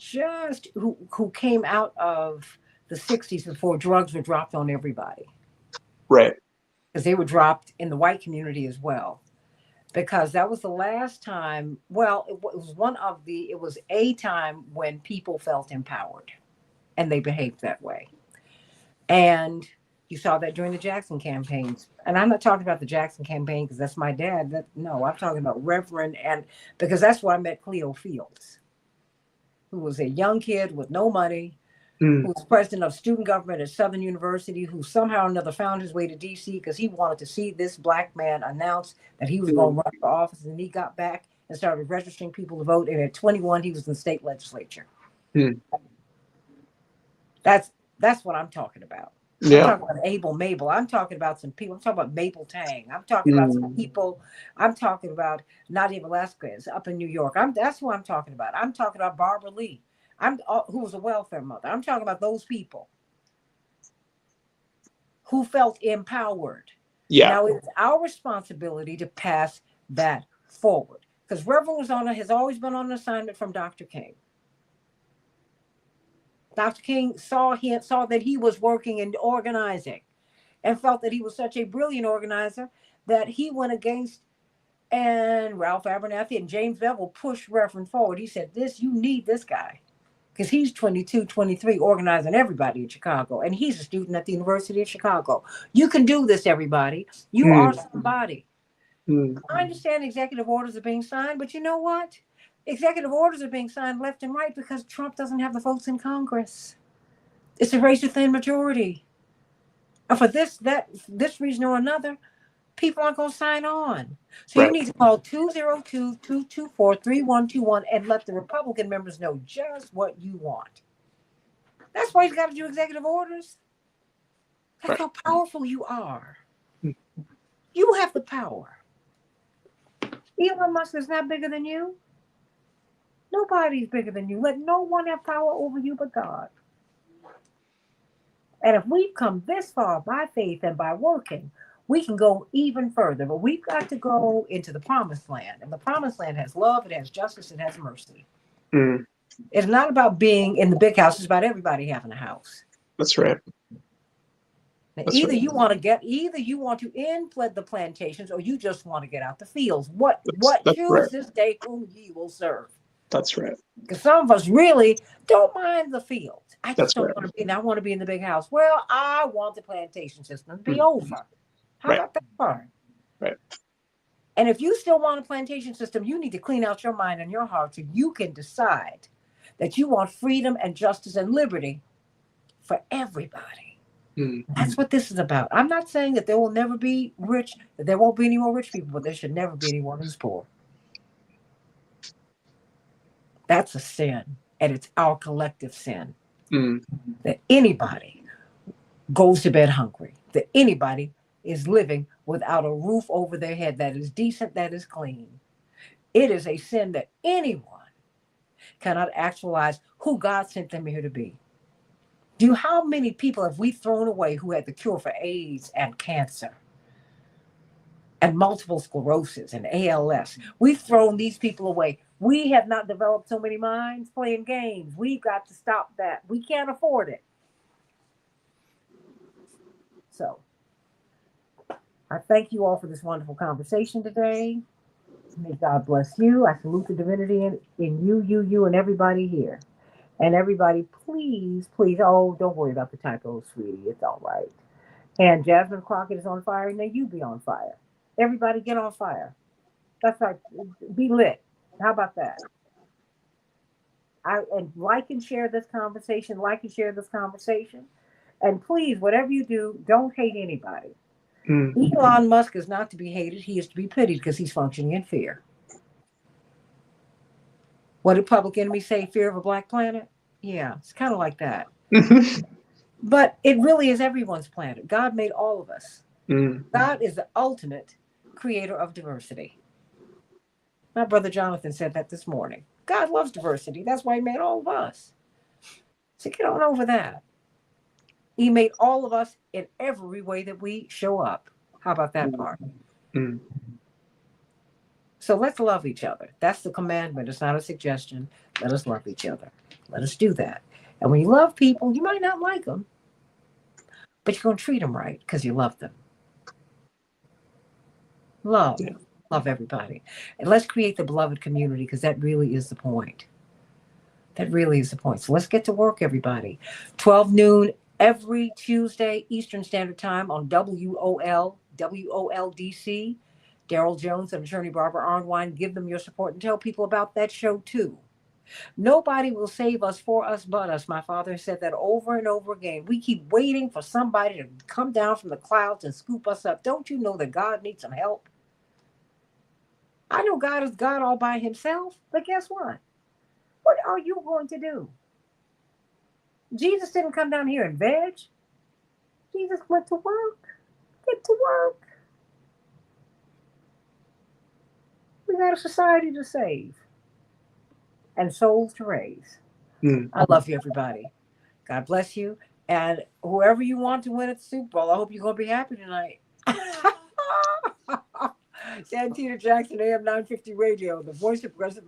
who came out of the 60s before drugs were dropped on everybody. Right. Because they were dropped in the white community as well. Because that was the last time, well, it was a time when people felt empowered and they behaved that way. And you saw that during the Jackson campaigns. And I'm not talking about the Jackson campaign because that's my dad. No, I'm talking about Reverend, and because that's where I met Cleo Fields, who was a young kid with no money, who was president of student government at Southern University, who somehow or another found his way to DC because he wanted to see this black man announce that he was going to run for office. And he got back and started registering people to vote. And at 21, he was in the state legislature. That's what I'm talking about. I'm talking about Abel Mabel. I'm talking about some people. I'm talking about Maple Tang. I'm talking about some people. I'm talking about Nadia Velasquez up in New York. That's who I'm talking about. I'm talking about Barbara Lee. Who was a welfare mother. I'm talking about those people who felt empowered. Yeah. Now it's our responsibility to pass that forward, because Reverend has always been on an assignment from Dr. King. Dr. King saw that he was working and organizing, and felt that he was such a brilliant organizer that he went against, and Ralph Abernathy and James Bevel pushed Reverend forward. He said, you need this guy, because he's 22, 23, organizing everybody in Chicago, and he's a student at the University of Chicago. You can do this, everybody. You are somebody. I understand executive orders are being signed, but you know what? Executive orders are being signed left and right because Trump doesn't have the votes in Congress. It's a razor-thin majority. And for this reason or another, people aren't going to sign on. So you need to call 202-224-3121 and let the Republican members know just what you want. That's why you got to do executive orders. That's how powerful you are. You have the power. Elon Musk is not bigger than you. Nobody's bigger than you. Let no one have power over you but God. And if we've come this far by faith and by working, we can go even further. But we've got to go into the promised land. And the promised land has love, it has justice, it has mercy. It's not about being in the big house. It's about everybody having a house. That's right. Now, either you want to end the plantations, or you just want to get out the fields. Choose this day whom ye will serve. That's right. Because some of us really don't mind the fields. I just don't want to be. I want to be in the big house. Well, I want the plantation system to be over. How about that part? Right. And if you still want a plantation system, you need to clean out your mind and your heart so you can decide that you want freedom and justice and liberty for everybody. That's what this is about. I'm not saying that there will never be rich, that there won't be any more rich people, but there should never be anyone who's poor. That's a sin, and it's our collective sin. That anybody goes to bed hungry, that anybody is living without a roof over their head that is decent, that is clean. It is a sin that anyone cannot actualize who God sent them here to be. How many people have we thrown away who had the cure for AIDS and cancer and multiple sclerosis and ALS. We've thrown these people away. We have not developed so many minds playing games. We've got to stop that. We can't afford it. So I thank you all for this wonderful conversation today. May God bless you. I salute the divinity in you, and everybody here. And everybody, please, please, oh, don't worry about the typos, sweetie. It's all right. And Jasmine Crockett is on fire, and then you be on fire. Everybody get on fire. That's right. Be lit. How about that? And like and share this conversation. Like and share this conversation. And please, whatever you do, don't hate anybody. Elon Musk is not to be hated. He is to be pitied because he's functioning in fear. What did Public Enemy say? Fear of a black planet? Yeah, it's kind of like that. But it really is everyone's planet. God made all of us. God is the ultimate creator of diversity. My brother Jonathan said that this morning. God loves diversity. That's why he made all of us. So get on over that. He made all of us in every way that we show up. How about that part? So let's love each other. That's the commandment. It's not a suggestion. Let us love each other. Let us do that. And when you love people, you might not like them, but you're going to treat them right because you love them. Love. Yeah. Love everybody. And let's create the beloved community because that really is the point. That really is the point. So let's get to work, everybody. 12 noon every Tuesday, Eastern Standard Time on WOLDC. Daryl Jones and attorney Barbara Arnwine, give them your support and tell people about that show too. Nobody will save us for us but us. My father said that over and over again. We keep waiting for somebody to come down from the clouds and scoop us up. Don't you know that God needs some help? I know God is God all by himself, but guess what? What are you going to do? Jesus didn't come down here and veg. Jesus went to work. Get to work. We got a society to save and souls to raise. I love you, everybody. God bless you. And whoever you want to win at the Super Bowl, I hope you're going to be happy tonight. Santita Jackson, AM 950 Radio, the voice of Progressive